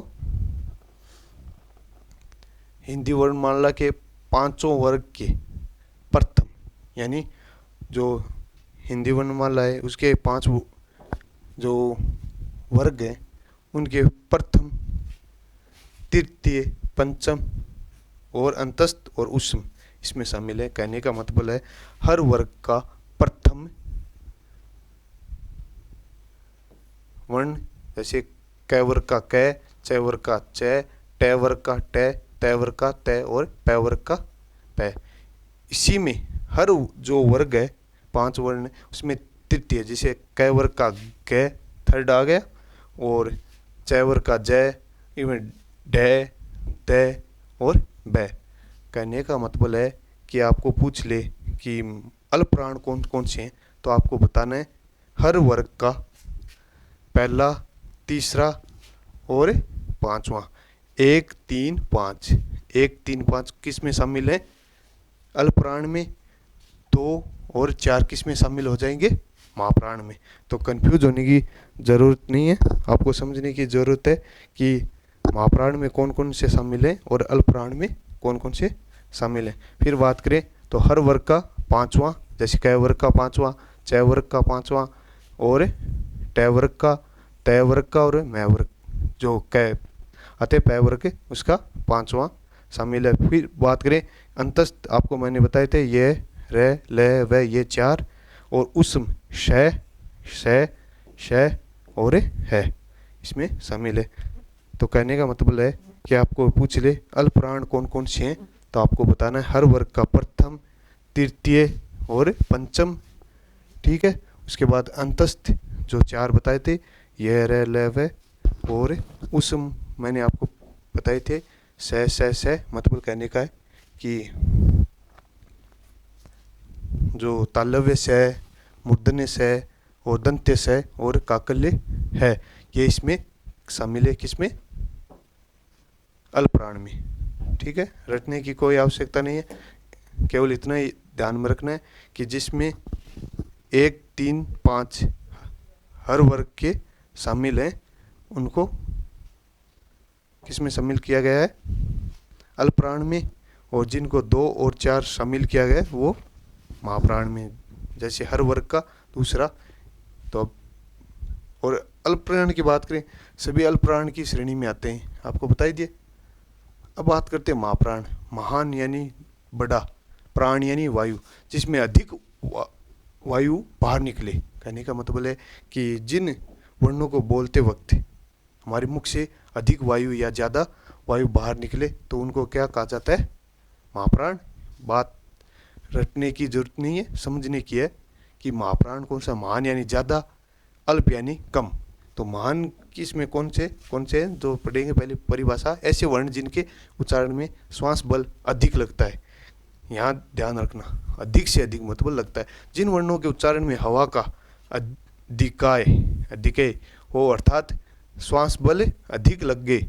हिंदी वर्णमाला के 5 वर्ग के प्रथम, यानी जो हिंदी वर्णमाला है उसके 5 जो वर्ग हैं उनके प्रथम, तृतीय, पंचम और अंतस्थ और उष्म इसमें शामिल है। कहने का मतलब है हर वर्ग का प्रथम वर्ण, जैसे क वर्ग का क, च वर्ग का च, ट वर्ग का ट, त वर्ग का त और प वर्ग का प। इसी में हर जो वर्ग है 5 वर्ण, उसमें तृतीय, जैसे क वर्ग का ग थर्ड आ गया, और च वर्ग का ज, इवन ढ, त और ब। कहने का मतलब है कि आपको पूछ ले कि अल्पप्राण कौन कौन से हैं, तो आपको बताना है हर वर्ग का पहला, तीसरा और पांचवा। 1, 3, 5, 1, 3, 5 किस में शामिल है, अल्पप्राण में। 2 और 4 किस में शामिल हो जाएंगे, महाप्राण में। तो कंफ्यूज होने की ज़रूरत नहीं है, आपको समझने की ज़रूरत है कि महाप्राण में कौन कौन से शामिल हैं और अल्पप्राण में कौन कौन से शामिल हैं। फिर बात करें तो हर वर्ग का 5वां, जैसे क वर्ग का 5वां, च वर्ग का 5वां और ट वर्ग का, त वर्ग का और म वर्ग जो क अतः प वर्ग उसका 5वां शामिल है। फिर बात करें अंतस्थ, आपको मैंने बताए थे ये र, ल, व, ये 4 और उष्म श, श, श और है इसमें शामिल है। तो कहने का मतलब है कि आपको पूछ ले अल्पप्राण कौन कौन से हैं, तो आपको बताना है हर वर्ग का प्रथम, तृतीय और पंचम। ठीक है, उसके बाद अंतस्थ जो 4 बताए थे, यह रह ल व, और उस मैंने आपको बताए थे स मतलब कहने का है कि जो तालव्य स, मूर्धन्य स और दंत्य स और काकल्य है, ये इसमें शामिल है, किसमें? अल्पप्राण में। ठीक है, रटने की कोई आवश्यकता नहीं है, केवल इतना ही ध्यान में रखना है कि जिसमें 1, 3, 5 हर वर्ग के शामिल हैं, उनको किसमें शामिल किया गया है? अल्पप्राण में। और जिनको 2 और 4 शामिल किया गया है वो महाप्राण में। जैसे हर वर्ग का दूसरा, तो अब और अल्पप्राण की बात करें, सभी अल्पप्राण की श्रेणी में आते हैं, आपको बता ही दिए। अब बात करते हैं महाप्राण। महान यानी बड़ा, प्राण यानी वायु, जिसमें अधिक वायु बाहर निकले। कहने का मतलब है कि जिन वर्णों को बोलते वक्त हमारे मुख से अधिक वायु या ज़्यादा वायु बाहर निकले तो उनको क्या कहा जाता है? महाप्राण। बात रटने की जरूरत नहीं है, समझने की है कि महाप्राण कौन सा? महान यानी ज़्यादा, अल्प यानी कम। तो महान किसमें कौन से जो पढ़ेंगे पहले परिभाषा, ऐसे वर्ण जिनके उच्चारण में श्वास बल अधिक लगता है। यहाँ ध्यान रखना, अधिक से अधिक मतलब लगता है। जिन वर्णों के उच्चारण में हवा का अधिकय हो, अर्थात श्वास बल अधिक लग गए,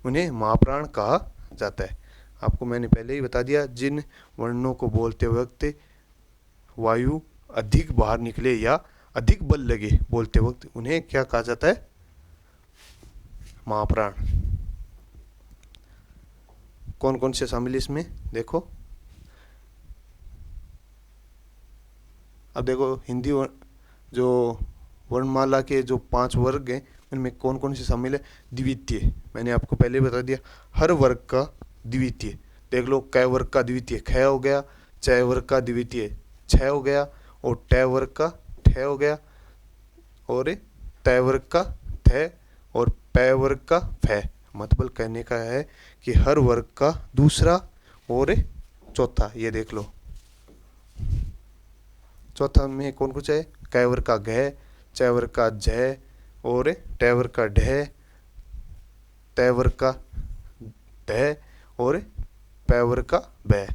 उन्हें महाप्राण कहा जाता है। आपको मैंने पहले ही बता दिया, जिन वर्णों को बोलते वक्त वायु अधिक बाहर निकले या अधिक बल लगे बोलते वक्त, उन्हें क्या कहा जाता है? महाप्राण। कौन कौन से शामिल इसमें देखो। अब देखो हिंदी जो वर्णमाला के जो 5 वर्ग हैं उनमें कौन कौन से शामिल है? द्वितीय, मैंने आपको पहले बता दिया, हर वर्ग का द्वितीय। देख लो, क वर्ग का द्वितीय ख हो गया, च वर्ग का द्वितीय छ हो गया, और ट वर्ग का ठ हो गया, और त वर्ग का थ, और प वर्ग का फ। मतलब कहने का है कि हर वर्ग का दूसरा और चौथा। ये देख लो, चौथा में कौन कुछ है? क वर्ग का घ, च वर्ग का झ, और ट वर्ग का ढ, त वर्ग का ध, और प वर्ग का ब।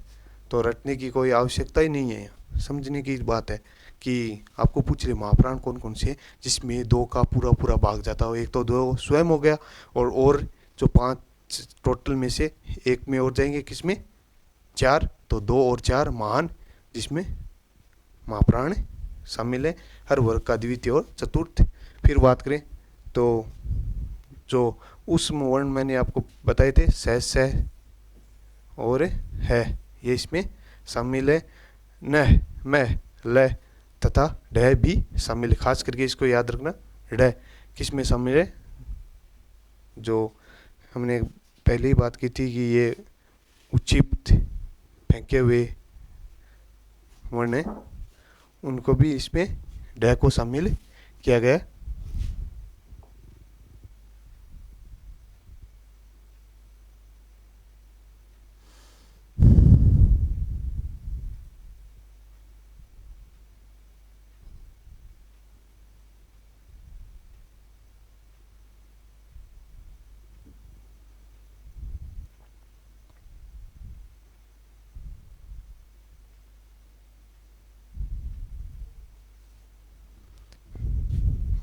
तो रटने की कोई आवश्यकता ही नहीं है, समझने की बात है कि आपको पूछ रहे महाप्राण कौन कौन से, जिसमें 2 का पूरा पूरा भाग जाता हो। एक तो 2 स्वयं हो गया, और जो 5 टोटल में से एक में और जाएंगे, किसमें? 4। तो 2 और 4 महान, जिसमें महाप्राण शामिल है, हर वर्ग का द्वितीय और चतुर्थ। फिर बात करें तो जो उस वर्ण मैंने आपको बताए थे, स और है, ये इसमें शामिल है। न, म, ल तथा ढ भी शामिल है। खास करके इसको याद रखना, ढ किस में शामिल है? जो हमने पहले ही बात की थी कि ये उच्चिप्त फेंके हुए वर्ण है, उनको भी इसमें ढ को शामिल किया गया।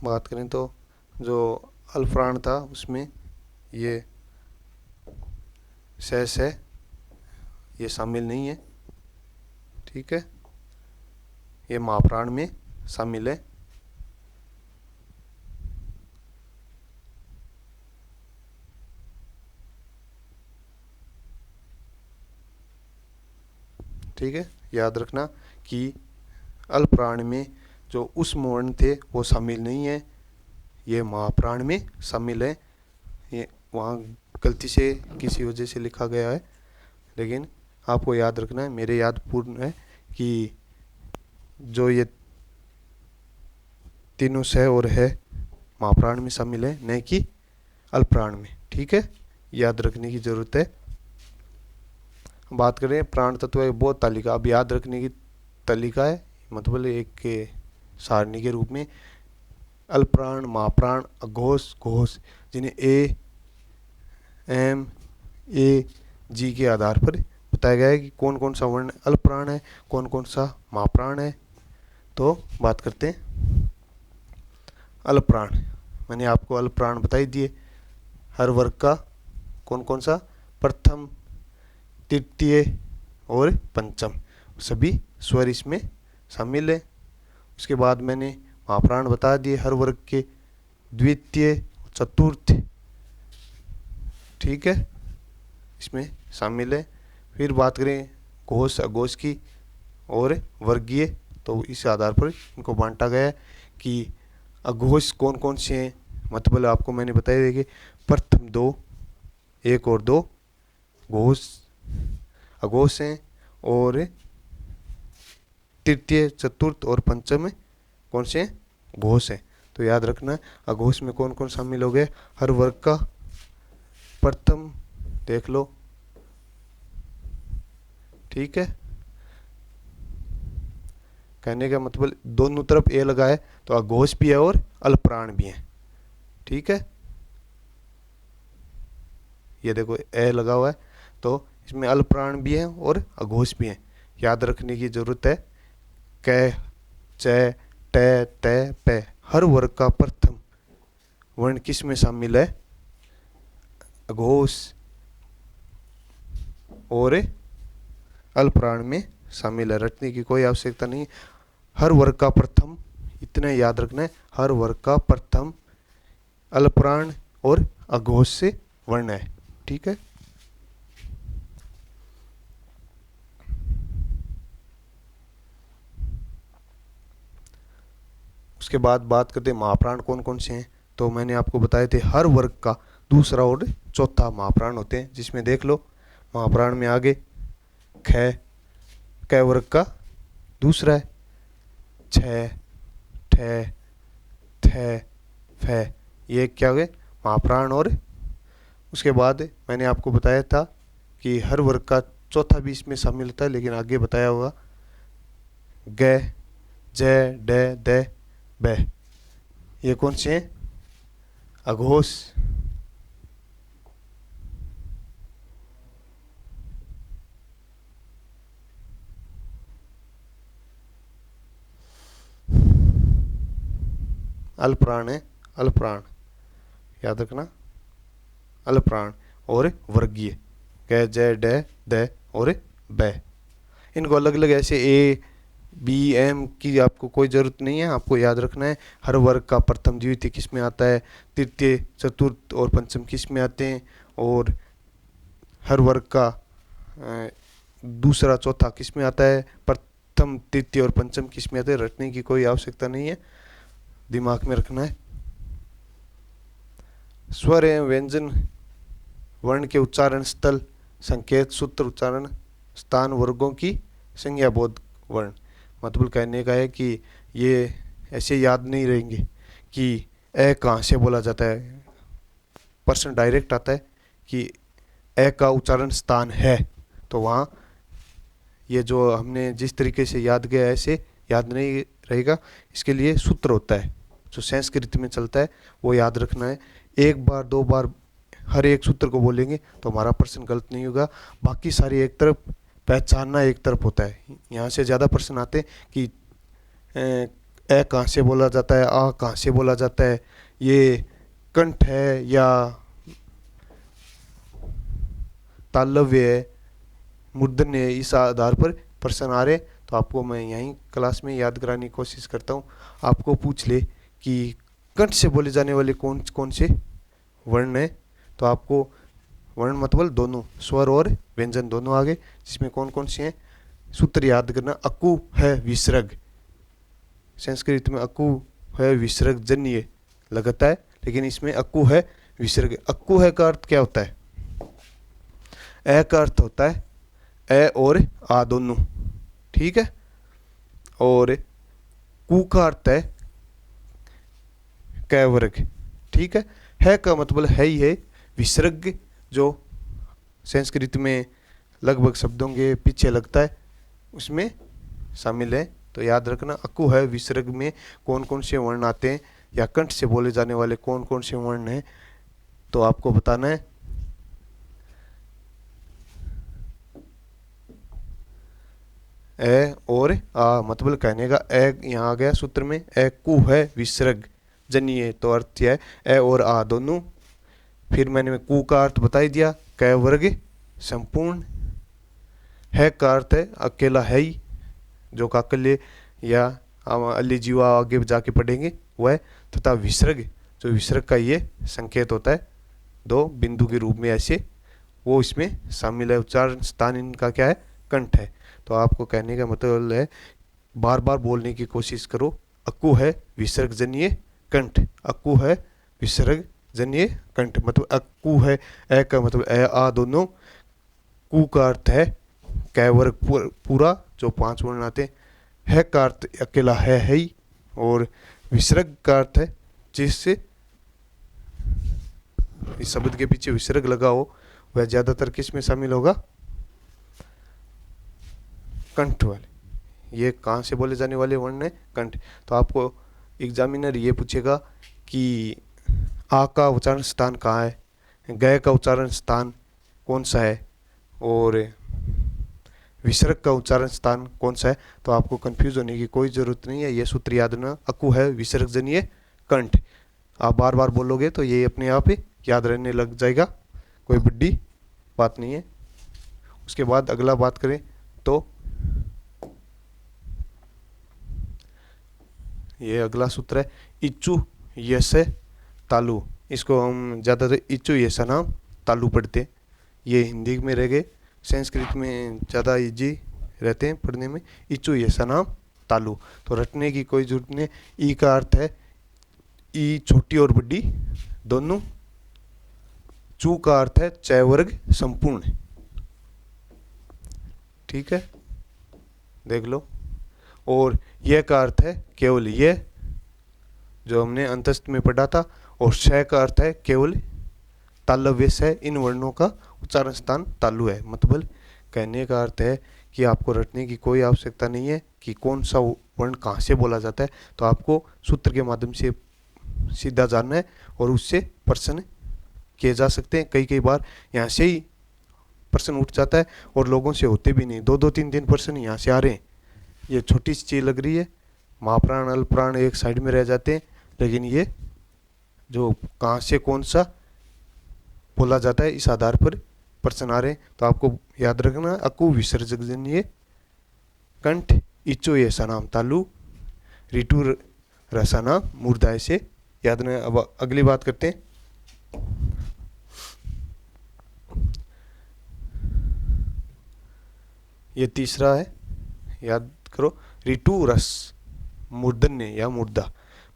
बात करें तो जो अल्पप्राण था उसमें ये स है, ये शामिल नहीं है। ठीक है, ये महाप्राण में शामिल है। ठीक है, याद रखना कि अल्पप्राण में जो उस वर्ण थे वो शामिल नहीं है, ये महाप्राण में शामिल है। ये वहाँ गलती से किसी वजह से लिखा गया है, लेकिन आपको याद रखना है, मेरे याद पूर्ण है कि जो ये तीनों स और है महाप्राण में शामिल है, न कि अल्पप्राण में। ठीक है, याद रखने की जरूरत है। बात करें प्राण तत्व बोध तालिका, अब याद रखने की तालिका है, मतलब एक सारणी के रूप में अल्पप्राण, महाप्राण, अघोष, घोष, जिन्हें ए एम ए जी के आधार पर बताया गया है कि कौन कौन सा वर्ण अल्पप्राण है, कौन कौन सा महाप्राण है। तो बात करते हैं अल्पप्राण। मैंने आपको अल्पप्राण बताई दिए, हर वर्ग का कौन कौन सा, प्रथम, तृतीय और पंचम, सभी स्वर इसमें शामिल है। उसके बाद मैंने महाप्राण बता दिए, हर वर्ग के द्वितीय, चतुर्थ, ठीक है, इसमें शामिल है। फिर बात करें घोष, अघोष की और वर्गीय, तो इस आधार पर इनको बांटा गया है कि अघोष कौन कौन से हैं, मतलब आपको मैंने बताया देखिए, प्रथम 2, 1 और 2 घोष अघोष हैं, और तृतीय, चतुर्थ और पंचम कौन से हैं, घोष हैं। तो याद रखना है अघोष में कौन कौन शामिल हो गए, हर वर्ग का प्रथम देख लो, ठीक है। कहने का मतलब दोनों तरफ ए लगा है, तो अघोष भी है और अल्पप्राण भी है, ठीक है। ये देखो ए लगा हुआ है, तो इसमें अल्पप्राण भी है और अघोष भी है। याद रखने की जरूरत है, कै, च, ट, त, प, हर वर्ग का प्रथम वर्ण किस में शामिल है, अघोष और अल्पप्राण में शामिल है। रटने की कोई आवश्यकता नहीं, हर वर्ग का प्रथम, इतना याद रखना है, हर वर्ग का प्रथम अल्पप्राण और अघोष से वर्ण है, ठीक है। उसके बाद बात करते हैं महाप्राण कौन कौन से हैं। तो मैंने आपको बताए थे हर वर्ग का दूसरा और चौथा महाप्राण होते हैं, जिसमें देख लो महाप्राण में आगे ख, क वर्ग का दूसरा है, छ, ठ, थ, फ, ये क्या हो गए महाप्राण। और उसके बाद मैंने आपको बताया था कि हर वर्ग का चौथा भी इसमें शामिल होता है, लेकिन आगे बताया होगा, ग, ज, ड, द, ब, ये कौन से हैं, अघोष, अल्पप्राण है, अल्पप्राण याद रखना, अल्पप्राण और वर्गीय क, ज, ड, द और ब। इनको अलग अलग ऐसे ए बी एम की आपको कोई ज़रूरत नहीं है, आपको याद रखना है हर वर्ग का प्रथम द्वितीय किस में आता है, तृतीय, चतुर्थ और पंचम किस में आते हैं, और हर वर्ग का दूसरा चौथा किस में आता है, प्रथम, तृतीय और पंचम किस में आते हैं। रटने की कोई आवश्यकता नहीं है, दिमाग में रखना है। स्वर एवं व्यंजन वर्ण के उच्चारण स्थल, संकेत, सूत्र, उच्चारण स्थान, वर्गों की संज्ञा, बोध वर्ण, मतलब कहने का है कि ये ऐसे याद नहीं रहेंगे कि ए कहाँ से बोला जाता है, प्रश्न डायरेक्ट आता है कि ए का उच्चारण स्थान है, तो वहाँ ये जो हमने जिस तरीके से याद किया ऐसे याद नहीं रहेगा। इसके लिए सूत्र होता है जो संस्कृत में चलता है, वो याद रखना है। एक बार 2 बार हर एक सूत्र को बोलेंगे तो हमारा प्रश्न गलत नहीं होगा, बाकी सारी एक तरफ पहचानना एक तरफ होता है। यहाँ से ज़्यादा प्रश्न आते हैं कि ए कहाँ से बोला जाता है, आ कहाँ से बोला जाता है, ये कंठ है या तालव्य है, मूर्धन्य है, इस आधार पर प्रश्न आ रहे, तो आपको मैं यहीं क्लास में याद कराने की कोशिश करता हूँ। आपको पूछ ले कि कंठ से बोले जाने वाले कौन कौन से वर्ण है, तो आपको वर्ण मतलब दोनों स्वर और व्यंजन दोनों आगे, जिसमें कौन कौन से हैं सूत्र याद करना। अकु है विसर्ग, संस्कृत में अकु है विसर्ग जन्य लगता है, लेकिन इसमें अकु है विसर्ग। अकु है का अर्थ क्या होता है, ए का अर्थ होता है ए और आ दोनों, ठीक है, और कु का अर्थ है क वर्ग, ठीक है का मतलब है ही है विसर्ग जो संस्कृत में लगभग शब्दों के पीछे लगता है उसमें शामिल है। तो याद रखना, अकु है विसर्ग में कौन कौन से वर्ण आते हैं या कंठ से बोले जाने वाले कौन कौन से वर्ण हैं, तो आपको बताना है। ए और आ, मतलब कहने का ए यहाँ आ गया सूत्र में, ए कु है विसर्ग जनिए, तो अर्थ यह है ए और आ दोनों। फिर मैंने कु का अर्थ बता ही दिया, कै वर्ग संपूर्ण। है का अर्थ है अकेला है ही, जो काकल्य या अल्ली जीवा आगे जाके पढ़ेंगे वह, तथा विसर्ग जो विसर्ग का ये संकेत होता है दो बिंदु के रूप में ऐसे, वो इसमें शामिल है। उच्चारण स्थान इनका क्या है, कंठ है। तो आपको कहने का मतलब है, बार बार बोलने की कोशिश करो, अकु है विसर्ग जनिए कंठ, अकु है विसर्ग जनिए कंठ। मतलब अकु है, ए का मतलब ए आ दोनों, कु का अर्थ है कै वर्ग पूरा जो 5 वर्ण आते हैं, है का अर्थ अकेला है ही, और विसर्ग का अर्थ है जिससे इस शब्द के पीछे विसर्ग लगा हो, वह ज्यादातर किस में शामिल होगा, कंठ वाले। ये कहाँ से बोले जाने वाले वर्ण है, कंठ। तो आपको एग्जामिनर ये पूछेगा कि आ का उच्चारण स्थान कहाँ है, गय का उच्चारण स्थान कौन सा है, और विसर्ग का उच्चारण स्थान कौन सा है, तो आपको कंफ्यूज होने की कोई ज़रूरत नहीं है। ये सूत्र याद रखना, अकु है विसर्ग जनिए कंठ। आप बार बार बोलोगे तो ये अपने आप ही याद रहने लग जाएगा, कोई बड़ी बात नहीं है। उसके बाद अगला बात करें तो ये अगला सूत्र है इच्चु यस तालु। इसको हम ज़्यादातर इच्चु यसा नाम तालु पढ़ते हैं, ये हिंदी में रह गए, संस्कृत में ज़्यादा इजी रहते हैं पढ़ने में। इच्चु यसा नाम तालु, तो रटने की कोई जरूरत नहीं। ई का अर्थ है ई छोटी और बड़ी दोनों, चू का अर्थ है चय वर्ग संपूर्ण। ठीक है, देख लो। और यह का अर्थ है केवल ये, जो हमने अंतस्थ में पढ़ा था। और श का अर्थ है केवल तालव्य से, इन वर्णों का उच्चारण स्थान तालु है। मतलब कहने का अर्थ है कि आपको रटने की कोई आवश्यकता नहीं है कि कौन सा वर्ण कहाँ से बोला जाता है, तो आपको सूत्र के माध्यम से सीधा जानना है और उससे प्रश्न किए जा सकते हैं। कई कई बार यहाँ से ही प्रश्न उठ जाता है और लोगों से होते भी नहीं, 2-2 3 प्रश्न यहाँ से आ रहे हैं। ये छोटी सी चीज़ लग रही है, महाप्राण अल्पप्राण एक साइड में रह जाते हैं, लेकिन ये जो कहाँ से कौन सा बोला जाता है इस आधार पर प्रश्न आ रहे हैं। तो आपको याद रखना, अकु विसर्जक जनिए कंठ, इच्चो ये सनाम तालु, रिटू रसाना मूर्धाय से याद रखना। अब अगली बात करते हैं। ये तीसरा है, याद करो, ऋतु रस मूर्धन्य या मूर्धा।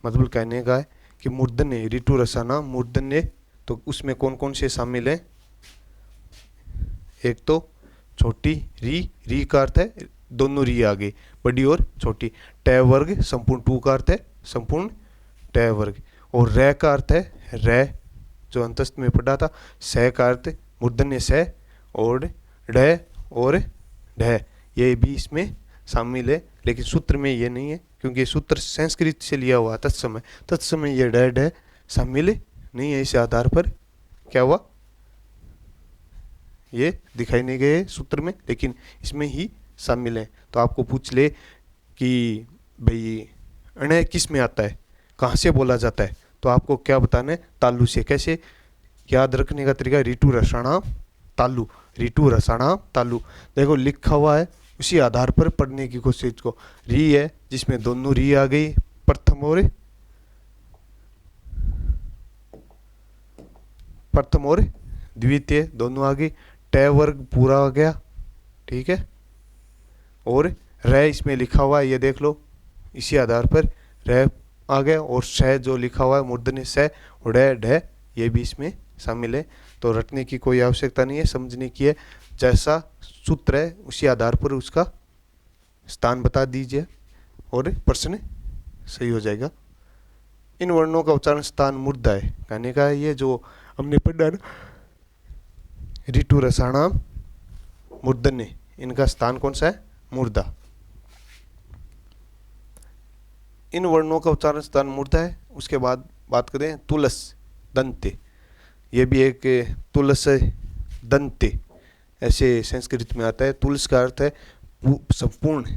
मतलब कहने का है कि मूर्धन्य ऋतु रसाना मूर्धन्य, तो उसमें कौन कौन से शामिल हैं। एक तो छोटी री का अर्थ है दोनों री आगे, बड़ी और छोटी। टय वर्ग संपूर्ण, टू का अर्थ है संपूर्ण टय वर्ग। और रै का अर्थ है रै, जो अंतस्थ में पढ़ा था। सह का अर्थ मूर्धन्य सह, और ढ और ढ, ये भी इसमें शामिल है, लेकिन सूत्र में ये नहीं है क्योंकि सूत्र संस्कृत से लिया हुआ तत्समय ये ढ शामिल नहीं है। इस आधार पर क्या हुआ, ये दिखाई नहीं गए सूत्र में, लेकिन इसमें ही शामिल है। तो आपको पूछ ले कि भाई अण किस में आता है, कहाँ से बोला जाता है, तो आपको क्या बताना है, तालु से। कैसे याद रखने का तरीका, ऋतु रसाणाम तालु, ऋतु रसाणाम तालु। देखो लिखा हुआ है, उसी आधार पर पढ़ने की कोशिश को। री है जिसमें दोनों री आ गई, प्रथम और द्वितीय दोनों आ गई। टय वर्ग पूरा आ गया, ठीक है। और रै इसमें लिखा हुआ है, ये देख लो, इसी आधार पर रै आ गया। और श जो लिखा हुआ है मूर्धन्य स, ढ ये भी इसमें शामिल है। तो रटने की कोई आवश्यकता नहीं है, समझने की है। जैसा सूत्र है उसी आधार पर उसका स्थान बता दीजिए और प्रश्न सही हो जाएगा। इन वर्णों का उच्चारण स्थान मूर्धा है, कहने का ये जो हमने पढ़ा ना, ऋतु रसाणाम मूर्धन्य, इनका स्थान कौन सा है? मूर्धा। इन वर्णों का उच्चारण स्थान मूर्धा है। उसके बाद बात करें तुलस दंते, ये भी एक तुलस दंते ऐसे संस्कृत में आता है। तुलस का अर्थ है संपूर्ण,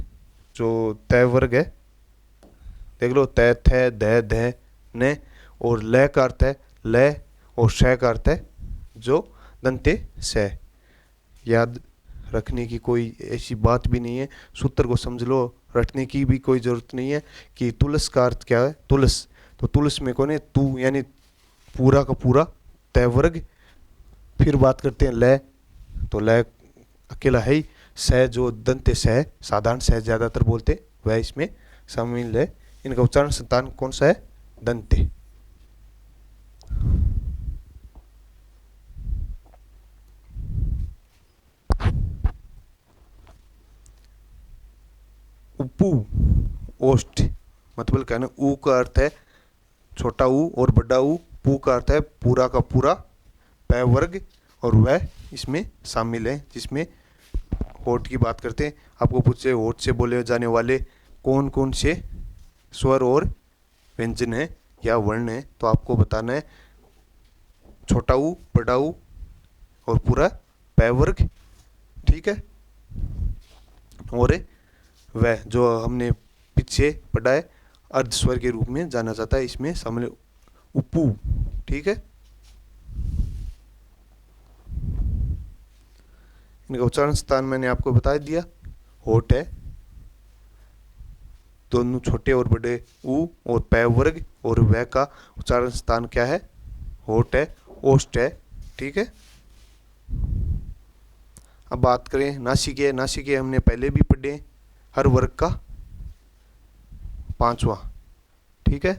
जो तय वर्ग है, देख लो, तय थ ध ध न, और लय का अर्थ है लय, और श का अर्थ है जो दंते स। याद रखने की कोई ऐसी बात भी नहीं है, सूत्र को समझ लो, रटने की भी कोई ज़रूरत नहीं है कि तुलस का अर्थ क्या है। तुलस, तो तुलस में कौन है? तू, यानी पूरा का पूरा तय वर्ग। फिर बात करते हैं लय, तो लय अकेला है ही। स जो दंते स है, साधारण स ज़्यादातर बोलते, वह इसमें शामिल है। इनका उच्चारण स्थान कौन सा है? दंते। उपू ओष्ठ, मतलब कहना ऊ का अर्थ है छोटा ऊ और बड़ा ऊ, पू का अर्थ है पूरा का पूरा पै वर्ग, और वह इसमें शामिल है। जिसमें होठ की बात करते हैं, आपको पूछे होठ से बोले जाने वाले कौन कौन से स्वर और व्यंजन है या वर्ण है, तो आपको बताना है छोटा ऊ, बड़ा ऊ और पूरा पै वर्ग, ठीक है। और वह जो हमने पीछे पढ़ा है अर्ध स्वर के रूप में जाना जाता है, इसमें शामिल उपू, ठीक है। इनका उच्चारण स्थान मैंने आपको बता दिया, होठ है, दोनों छोटे और बड़े ऊ और पै वर्ग, और वह का उच्चारण स्थान क्या है? होठ है, ओष्ठ है, ठीक है। अब बात करें नासिके। नासिके हमने पहले भी पढ़े, हर वर्ग का पांचवा, ठीक है।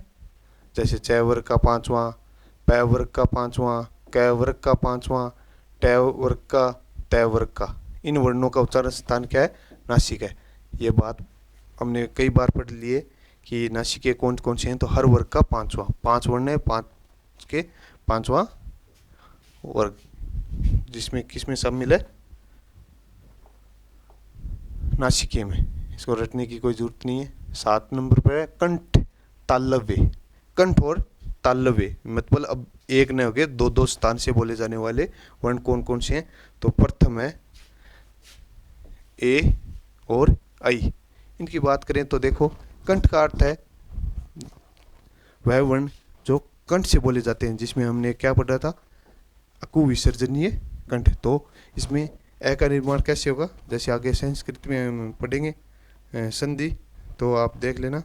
जैसे च वर्ग का पांचवा, पै वर्ग का पांचवा, कै वर्ग का पांचवा, टै वर्ग का, तै वर्ग का, इन वर्णों का उच्चारण स्थान क्या है? नासिक है। ये बात हमने कई बार पढ़ लिए कि नासिके कौन कौन से हैं, तो हर वर्ग का पांचवा, पांच वर्ण है, पांच के पांचवा वर्ग, जिसमें किसमें शामिल है? नासिके में। इसको रटने की कोई जरूरत नहीं है। 7 नंबर पर है कंठ तालव्य। कंठ और तालव्य मतलब अब एक न हो गए, दो दो स्थान से बोले जाने वाले वर्ण कौन कौन से हैं, तो प्रथम है ए और आई। इनकी बात करें तो देखो, कंठ का अर्थ है वह वर्ण जो कंठ से बोले जाते हैं, जिसमें हमने क्या पढ़ा था? अकु विसर्जनीय कंठ। तो इसमें ए का निर्माण कैसे होगा? जैसे आगे संस्कृत में हम पढ़ेंगे संधि, तो आप देख लेना,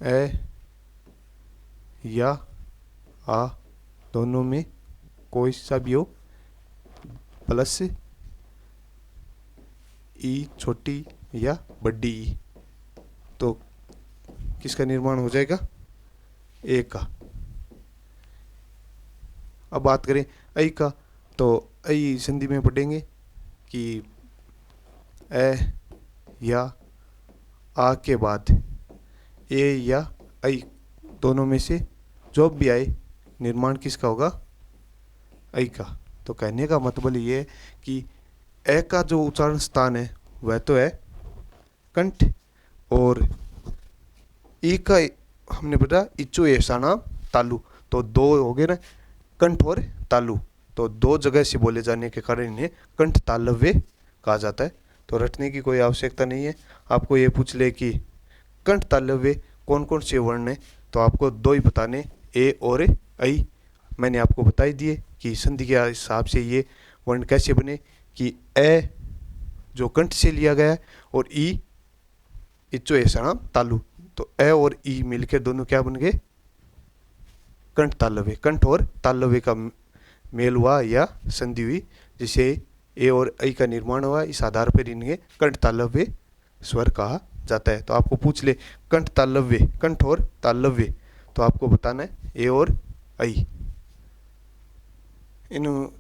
ए या आ दोनों में कोई सा भी हो, प्लस ई छोटी या बड़ी ई, तो किसका निर्माण हो जाएगा? ए का। अब बात करें ऐ का, तो ऐ संधि में पढ़ेंगे कि ए या आ के बाद ए या ऐ दोनों में से जो भी आए, निर्माण किसका होगा? ऐ का। तो कहने का मतलब ये है कि ए का जो उच्चारण स्थान है वह तो है कंठ, और ई का हमने पढ़ा इच्चो ऐसा तालु, तो दो हो गए ना, कंठ और तालु, तो दो जगह से बोले जाने के कारण इन्हें कंठ तालव्य कहा जाता है। तो रटने की कोई आवश्यकता नहीं है। आपको ये पूछ ले कि कंठ तालव्य कौन कौन से वर्ण है, तो आपको दो ही बताने, ए और ऐ। मैंने आपको बता ही दिए कि संधि के हिसाब से ये वर्ण कैसे बने, कि ए जो कंठ से लिया गया है और ई इच्चो ऐसा तालु, तो ए और ई मिलकर दोनों क्या बन गए? कंठ तालव्य। कंठ और तालव्य का मेल हुआ या संधि हुई, जिसे ए और ऐ का निर्माण हुआ, इस आधार पर इन्हें कंठ तालव्य स्वर कहा जाता है। तो आपको पूछ ले कंठ तालव्य, कंठ और तालव्य, तो आपको बताना है ए और ऐ। इन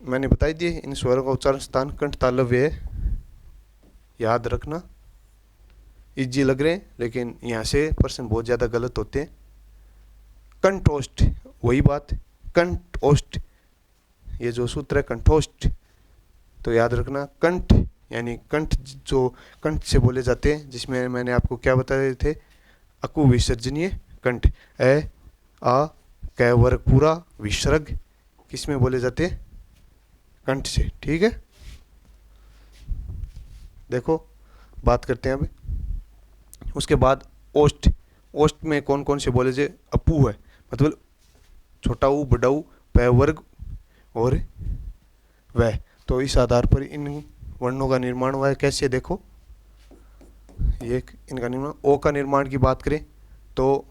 मैंने बताई दिए, इन स्वरों का उच्चारण स्थान कंठ तालव्य है, याद रखना। इजी लग रहे हैं, लेकिन यहाँ से प्रश्न बहुत ज़्यादा गलत होते हैं। कंठोष्ठ, वही बात कंठ ओष्ठ, ये जो सूत्र है कंठोष्ठ, तो याद रखना कंठ यानी कंठ जो कंठ से बोले जाते हैं, जिसमें मैंने आपको क्या बताए थे, अकु विसर्जनीय कंठ। ए आ कै वर्ग पूरा विसर्ग किस में बोले जाते हैं, कंठ से। ठीक है, देखो बात करते हैं अभी। उसके बाद ओष्ठ, ओष्ठ में कौन कौन से बोले जाए, अपू है, मतलब छोटा ऊ, बड़ा ऊ, पै वर्ग और वह। तो इस आधार पर इन वर्णों का निर्माण हुआ है। कैसे, देखो ये इनका निर्माण। ओ का निर्माण की बात करें तो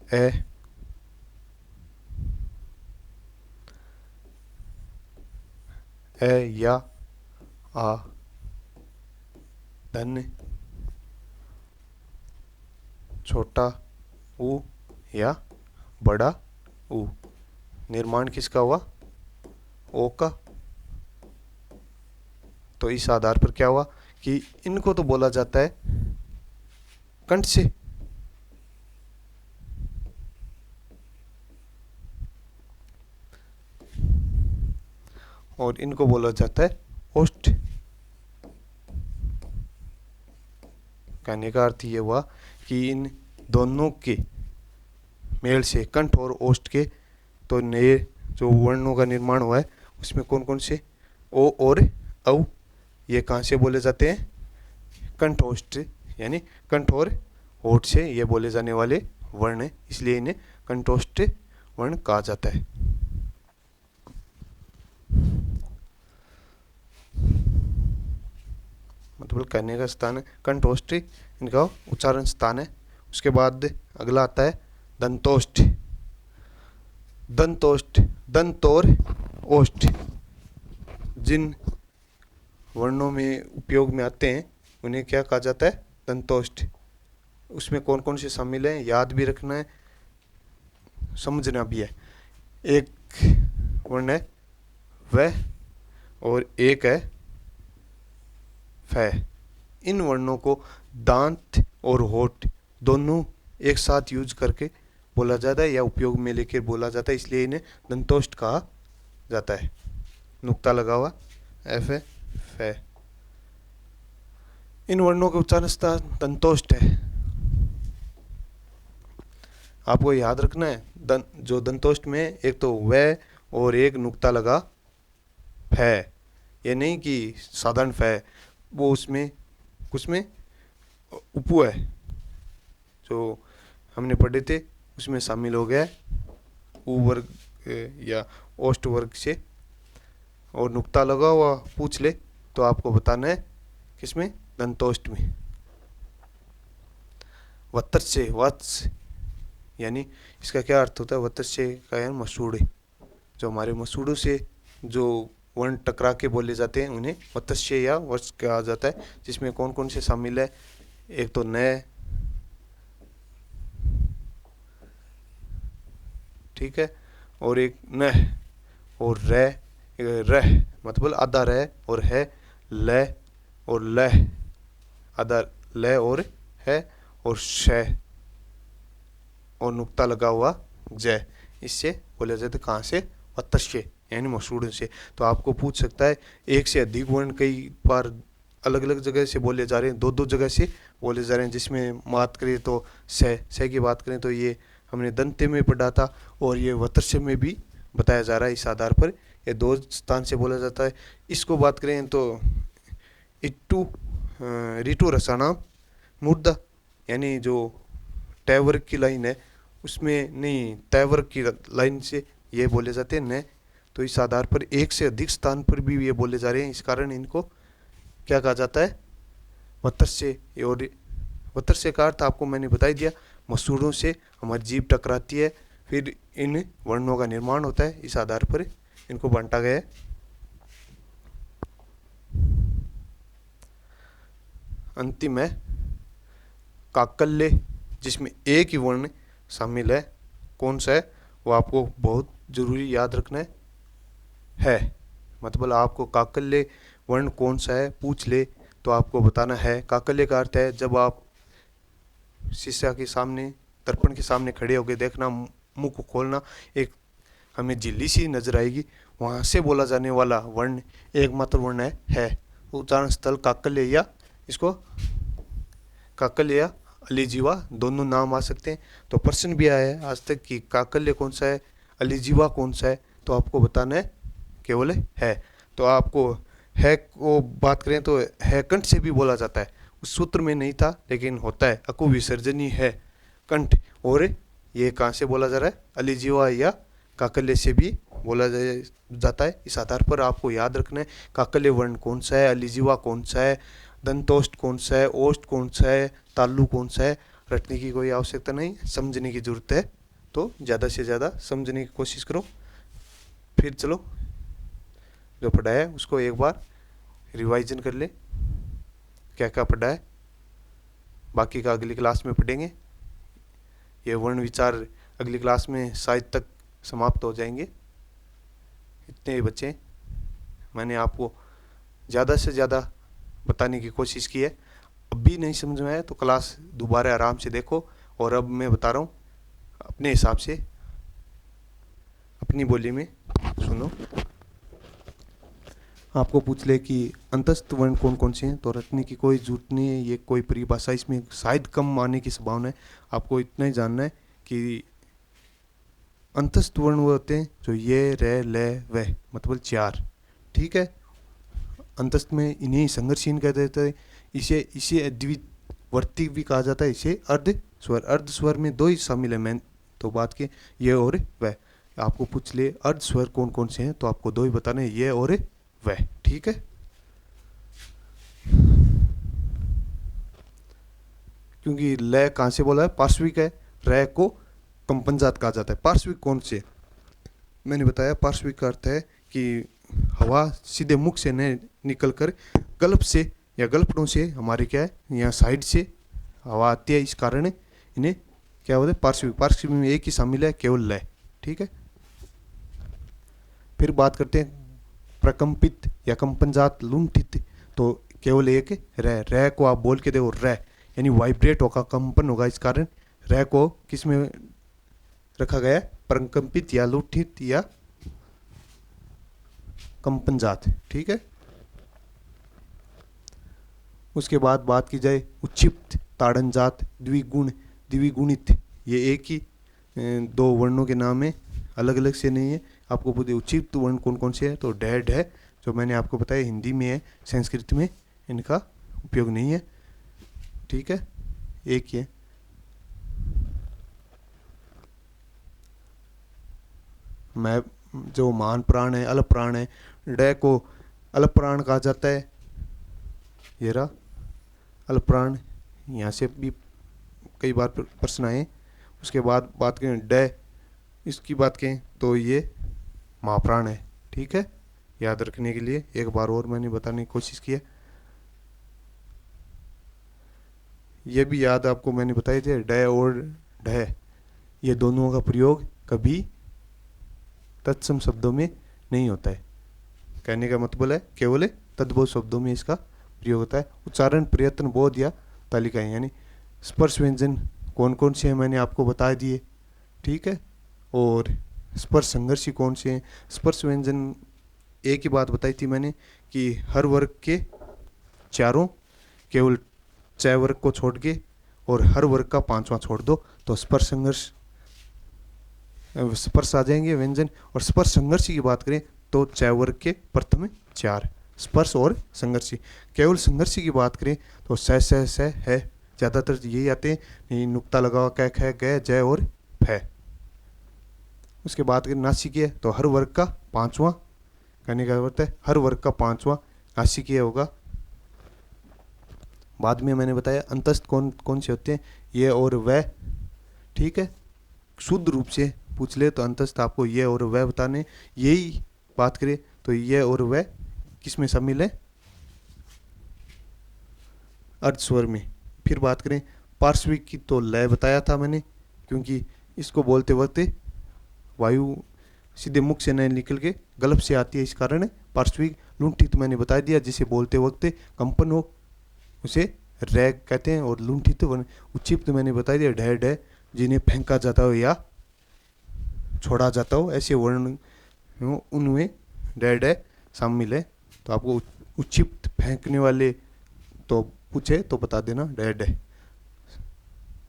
ए, या आ, धन, छोटा ऊ या बड़ा ऊ। निर्माण किसका हुआ, ओ का। तो इस आधार पर क्या हुआ कि इनको तो बोला जाता है कंठ से, और इनको बोला जाता है ओष्ठ। कहने का अर्थ ये हुआ कि इन दोनों के मेल से, कंठ और ओष्ठ के, तो नए जो वर्णों का निर्माण हुआ है उसमें कौन कौन से, ओ और औ, ये कहाँ से बोले जाते हैं, कंठ ओष्ठ, यानी कंठ और होठ से ये बोले जाने वाले वर्ण हैं, इसलिए इन्हें कंठोष्ठ वर्ण कहा जाता है। मतलब कहने का स्थान है कंठोष्ठ, इनका उच्चारण स्थान है। उसके बाद अगला आता है दंतोष्ठ। दंतोष्ठ, दंत और ओष्ठ जिन वर्णों में उपयोग में आते हैं उन्हें क्या कहा जाता है, दंतोष्ठ। उसमें कौन कौन से शामिल हैं, याद भी रखना है, समझना भी है। एक वर्ण है वह और एक है फ। इन वर्णों को दांत और होठ दोनों एक साथ यूज करके बोला जाता है या उपयोग में लेकर बोला जाता है, इसलिए इन्हें दंतोष्ठ कहा जाता है। नुक्ता लगा हुआ एफ है, फ। इन वर्णों का उच्चारण स्थान दंतोष्ठ है। आपको याद रखना है जो दंतोष्ठ में एक तो व और एक नुक्ता लगा फ, ये नहीं कि साधारण फ, वो उसमें कुछ में उपु है जो हमने पढ़े थे उसमें शामिल हो गया है, उ वर्ग या ओष्ठ वर्ग से। और नुक्ता लगा हुआ पूछ ले तो आपको बताना है किसमें, दंतोष्ठ में। वत्स्य, वत्स यानी इसका क्या अर्थ होता है, वत्स्य का है मसूड़े, जो हमारे मसूड़ों से जो वर्ण टकरा के बोले जाते हैं उन्हें वत्स्य या वत्स कहा जाता है, जिसमें कौन कौन से शामिल है, एक तो न, ठीक है, और एक न और रह, मतलब आधा रह और है, ल और लह, आधा ल और है, और श और नुक्ता लगा हुआ जय, इससे बोले जाते कहाँ से, वत्स्य यानी मसूड़ों से। तो आपको पूछ सकता है एक से अधिक वर्ण कई बार अलग अलग जगह से बोले जा रहे हैं, दो दो जगह से बोले जा रहे हैं, जिसमें बात करें तो स की बात करें तो ये हमने दंते में पढ़ा था और ये वत्स्य में भी बताया जा रहा है। इस आधार पर ये दो स्थान से बोला जाता है। इसको बात करें तो इट्टू ऋतु रसानाम मुर्दा, यानी जो तय वर्ग की लाइन है उसमें नहीं, तय वर्ग की लाइन से ये बोले जाते हैं न। तो इस आधार पर एक से अधिक स्थान पर भी ये बोले जा रहे हैं, इस कारण इनको क्या कहा जाता है, वत्स्य। और वत्स्य का अर्थ आपको मैंने बता दिया, मसूड़ों से हमारी जीभ टकराती है, फिर इन वर्णों का निर्माण होता है, इस आधार पर इनको बांटा गया है। अंतिम है काकल्य, जिसमें एक ही वर्ण शामिल है, कौन सा है वो आपको बहुत जरूरी याद रखना है। मतलब आपको काकल्य वर्ण कौन सा है पूछ ले तो आपको बताना है। काकल्य का अर्थ है जब आप शीशा के सामने दर्पण के सामने खड़े होकर देखना, मुंह को खोलना, एक हमें झिल्ली सी नजर आएगी, वहाँ से बोला जाने वाला वर्ण एकमात्र वर्ण है। उच्चारण स्थल काकल्य या इसको काकल्य या अलीजीवा दोनों नाम आ सकते हैं। तो प्रश्न भी आया है आज तक कि काकल्य कौन सा है, अलीजीवा कौन सा है, तो आपको बताना है केवल है। तो आपको है को बात करें तो है कंठ से भी बोला जाता है, उस सूत्र में नहीं था लेकिन होता है, अकु विसर्जनी है कंठ। और ये कहाँ से बोला जा रहा है, अलीजीवा या काकल्य से भी बोला जाता है। इस आधार पर आपको याद रखना है काकल्य वर्ण कौन सा है, अलीजीवा कौन सा है, दंतोष्ठ कौन सा है, ओष्ठ कौन सा है, तालु कौन सा है। रटने की कोई आवश्यकता नहीं, समझने की जरूरत है, तो ज़्यादा से ज़्यादा समझने की कोशिश करो। फिर चलो जो पढ़ा है उसको एक बार रिवाइजन कर ले, क्या क्या पढ़ा है, बाकी का अगली क्लास में पढ़ेंगे। ये वर्ण विचार अगली क्लास में शायद तक समाप्त हो जाएंगे। इतने ही बच्चे मैंने आपको ज़्यादा से ज़्यादा बताने की कोशिश की है। अब भी नहीं समझ में आया तो क्लास दोबारा आराम से देखो, और अब मैं बता रहा हूँ अपने हिसाब से अपनी बोली में सुनो। आपको पूछ ले कि अंतस्थ वर्ण कौन कौन से हैं, तो रटने की कोई जरूरत नहीं है, ये कोई परिभाषा इसमें शायद कम आने की संभावना है। आपको इतना ही जानना है कि अंतस्थ वर्ण वो होते हैं जो ये रे ले वह मतलब 4, ठीक है। अंतस्थ में इन्हें संघर्षहीन कह देते हैं, इसे द्विवर्ती भी कहा जाता है, इसे अर्ध स्वर। अर्ध स्वर में 2 ही शामिल है, मैं तो बात के ये और वह। आपको पूछ ले अर्ध स्वर कौन कौन से हैं, तो आपको 2 ही बताने, ये और वह, ठीक है। क्योंकि लय कहाँ से बोला है, पार्श्विक है, रे को कंपनजात कहा जाता है। पार्श्विक कौन से, मैंने बताया पार्श्विक का अर्थ है कि हवा सीधे मुख से न निकलकर गल्प से या गल्पड़ों से हमारे क्या है यहाँ साइड से हवा आती है, इस कारण इन्हें क्या होता है पार्श्विक। पार्श्विक में एक ही शामिल है, केवल लय, ठीक है। फिर बात करते हैं प्रकंपित या कंपनजात लुंठित, तो केवल एक रे को आप बोल के देखो, रे यानी वाइब्रेट होगा, कंपन होगा, इस कारण रे को किस में रखा गया है, प्रकंपित या लुंठित या कंपनजात, ठीक है। उसके बाद बात की जाए उच्छिप्त, ताड़नजात, द्विगुणित, ये एक ही 2 वर्णों के नाम है, अलग अलग से नहीं है। आपको पूछे उच्छिप्त वर्ण कौन कौन से है, तो डैड है जो मैंने आपको बताया, हिंदी में है, संस्कृत में इनका उपयोग नहीं है, ठीक है, एक ही है। मैं जो महान प्राण है, अल्प प्राण है, डे को अल्प प्राण कहा जाता है, ये रहा अल्प प्राण, यहाँ से भी कई बार प्रश्न आए। उसके बाद बात करें डे, इसकी बात करें तो ये महाप्राण है, ठीक है। याद रखने के लिए एक बार और मैंने बताने की कोशिश की है। ये भी याद आपको मैंने बताए थे, डे और ढे, ये दोनों का प्रयोग कभी तत्सम शब्दों में नहीं होता है। कहने का मतलब है केवल तद्भव शब्दों में इसका प्रयोग होता है। उच्चारण, प्रयत्न, बोध या तालिकाएं, यानी स्पर्श व्यंजन कौन कौन से हैं मैंने आपको बता दिए, ठीक है। और स्पर्श संघर्षी कौन से हैं, स्पर्श व्यंजन एक ही बात बताई थी मैंने कि हर वर्ग के चारों, केवल च वर्ग को छोड़ के, और हर वर्ग का 5वां छोड़ दो तो स्पर्श संघर्ष स्पर्श आ जाएंगे व्यंजन। और स्पर्श संघर्षी की बात करें तो च वर्ग के प्रथम 4 स्पर्श और संघर्षी। केवल संघर्षी की बात करें तो स है, ज़्यादातर यही आते हैं, नुक्ता लगा हुआ क ख ग जय और फ। उसके बाद करें नासिकीय, तो हर वर्ग का 5वां, कहने का अर्थ है हर वर्ग का 5वां नासिकीय होगा। बाद में मैंने बताया अंतस्थ कौन कौन से होते हैं, ये और वह, ठीक है। शुद्ध रूप से पूछ ले तो अंतस्थ आपको ये और वह बताने। यही बात करें तो ये और वह किस में शामिल है, अर्ध स्वर में। फिर बात करें पार्श्विक की, तो लय बताया था मैंने, क्योंकि इसको बोलते वक्त वायु सीधे मुख से न निकल के गल्प से आती है, इस कारण पार्श्विक। लुंठित मैंने बता दिया, जिसे बोलते वक्त कंपन हो उसे रे कहते हैं। और लुंठित उच्छिप्त मैंने बता दिया, ढह ढह जिन्हें फेंका जाता हो या छोड़ा जाता हो, ऐसे वर्ण उनमें डैड है शामिल है। तो आपको उच्छिप्त फेंकने वाले तो पूछे तो बता देना डैड है।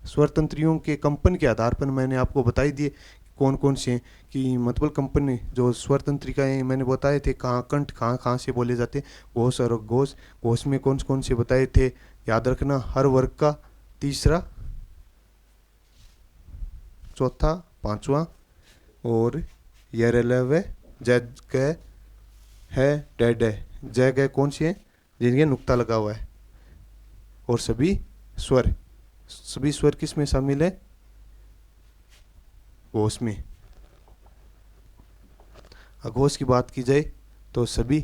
स्वरतंत्रियों के कंपन के आधार पर मैंने आपको बताई दिए कौन कौन से हैं, कि मतलब कंपन जो स्वर तंत्रिकाएं मैंने बताए थे, कहाँ कंठ कहाँ कहाँ से बोले जाते हैं, घोष और घोष। घोष में कौन कौन से बताए थे, याद रखना, हर वर्ग का, तीसरा, चौथा, पांचवा, और यरलव, जय है, डेड है। जय गय कौन से हैं, जिनके नुक्ता लगा हुआ है। और सभी स्वर किस में शामिल है, घोष में। अघोष की बात की जाए तो सभी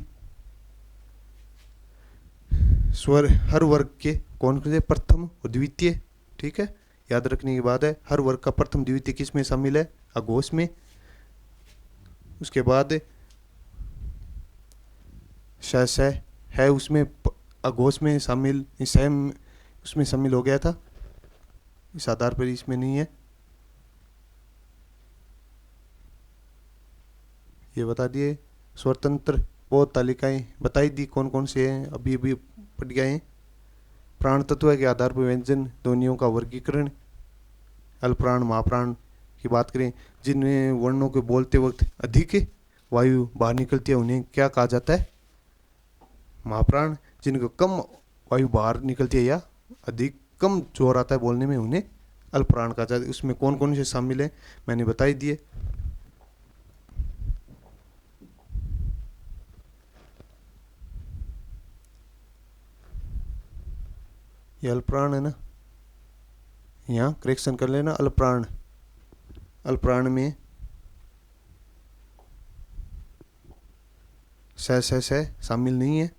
स्वर हर वर्ग के कौन से, प्रथम और द्वितीय, ठीक है, याद रखने की बात है। हर वर्ग का प्रथम द्वितीय किस में शामिल है, अघोष में। उसके बाद श है उसमें अघोष में शामिल, सैम उसमें शामिल हो गया था, इस आधार पर इसमें नहीं है। ये बता दिए। स्वतंत्र बहुत तालिकाएं बताई दी कौन कौन से हैं, अभी अभी पढ़ गए हैं। प्राण तत्व के आधार पर व्यंजन ध्वनियों का वर्गीकरण, अल्पप्राण महाप्राण की बात करें, जिन वर्णों को बोलते वक्त अधिक वायु बाहर निकलती है उन्हें क्या कहा जाता है, महाप्राण। जिनको कम वायु बाहर निकलती है या अधिक कम जोर आता है बोलने में उन्हें अल्पप्राण कहा जाता है। उसमें कौन कौन से शामिल है मैंने बताई दिए। ये अल्पप्राण है ना, यहाँ करेक्शन कर लेना, अल्पप्राण। अल्पप्राण में स शामिल नहीं है,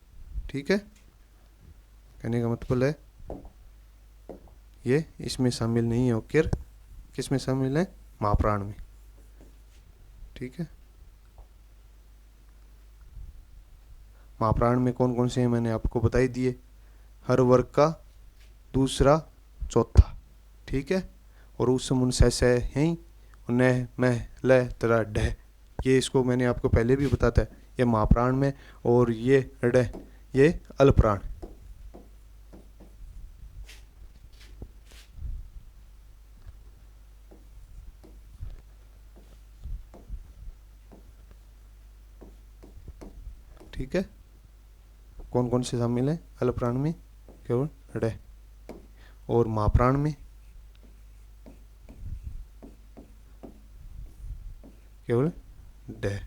ठीक है, कहने का मतलब है ये इसमें शामिल नहीं है। ओके, किस में शामिल है, महाप्राण में, ठीक है। महाप्राण में कौन कौन से हैं मैंने आपको बताई दिए, हर वर्ग का दूसरा चौथा, ठीक है। और उस समुन से हैं, न मह ल तरा ढह, ये इसको मैंने आपको पहले भी बताता है, ये महाप्राण में। और ये ड ये अल्पप्राण। ठीक है, कौन कौन से शामिल है अल्पप्राण में, केवल ड। और महाप्राण में केवल ड।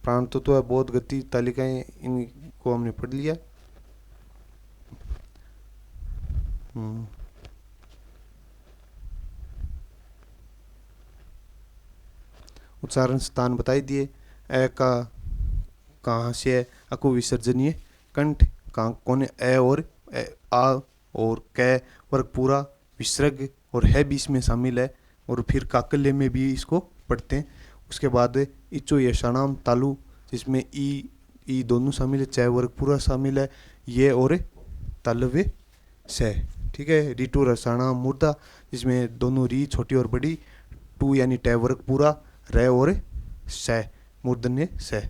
प्राण तत्व है, बहुत गति तालिकाएं, इनको हमने पढ़ लिया। उच्चारण स्थान बताई दिए। ए का कहाँ से है, अकु विसर्जनीय कंठ कहाँ कौन है, ए और आ और कै वर्ग पूरा, विसर्ग और है भी इसमें शामिल है। और फिर काकल्य में भी इसको पढ़ते हैं। उसके बाद इचो यशाणाम तालु, जिसमें ई दोनों शामिल है, चय वर्ग पूरा शामिल है, ये और तालव्य से, ठीक है। रीटू रसाणाम मुर्दा, जिसमें दोनों री छोटी और बड़ी, टू यानी टय वर्ग पूरा, रे और से मूर्धन्य से।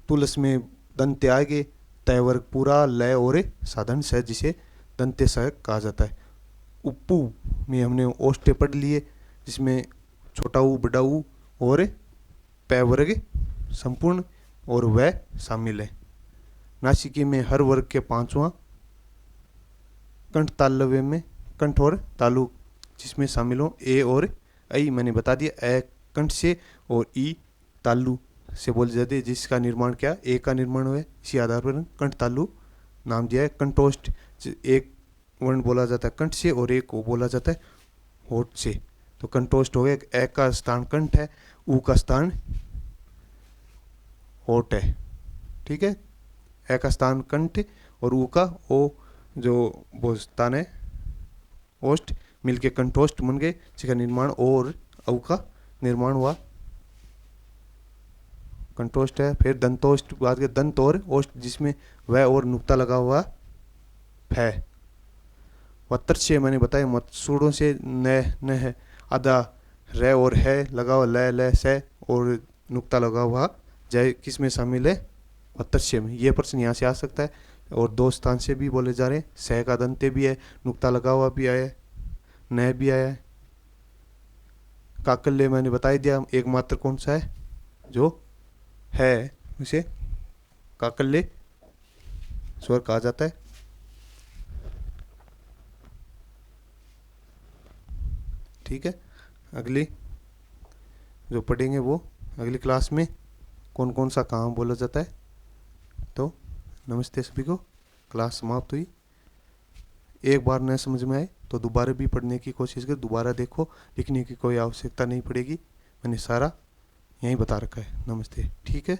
तुलस में दंत्य आगे, तय वर्ग पूरा, लय और साधन से, जिसे दंत्य सह कहा जाता है। उप्पू में हमने ओष्ठ्य पढ़ लिए, जिसमें छोटा ऊ बड़ा ऊ और पै वर्ग संपूर्ण और वह शामिल है। नासिकी में हर वर्ग के पांचवा, कंठ तालव्य में कंठ और तालु जिसमें शामिल हो, ए और आई मैंने बता दिया, ए कंठ से और ई तालु से बोली जाती है, जिसका निर्माण क्या, ए का निर्माण हुआ है। इसी आधार पर कंठ तालु नाम दिया है। कंठोष्ठ, एक वर्ण बोला जाता है कंठ से और एक को बोला जाता है होठ से। तो कंठोष्ठ हो गया, ए का स्थान कंठ है, ऊ का स्थान होठ है, ठीक है। ए का स्थान कंठ और ऊ का ओ जो वो स्थान है ओष्ठ, मिलके कंठोष्ठ बन गए, जिसका निर्माण और औ का निर्माण हुआ कंठोष्ठ है। फिर दंतोष्ठ बात के दंत और ओष्ठ जिसमें वह और नुक्ता लगा हुआ है। वत्तरछे मैंने बताया मतसूड़ों से न है आधा र और है लगा हुआ ल से और नुक्ता लगा हुआ जय किस में शामिल है? वत्तरछे में। ये प्रश्न यहाँ से आ सकता है और दो स्थान से भी बोले जा रहे हैं। सह का दंते भी है, नुक्ता लगा हुआ भी आया है, न भी आया है। काकल्य मैंने बता दिया एकमात्र कौन सा है जो है उसे काकल्य स्वर कहा जाता है। ठीक है, अगली जो पढ़ेंगे वो अगली क्लास में कौन कौन सा कहाँ बोला जाता है। तो नमस्ते सभी को, क्लास समाप्त हुई। एक बार न समझ में आए तो दोबारा भी पढ़ने की कोशिश कर, दोबारा देखो, लिखने की कोई आवश्यकता नहीं पड़ेगी। मैंने सारा यहीं बता रखा है। नमस्ते, ठीक है।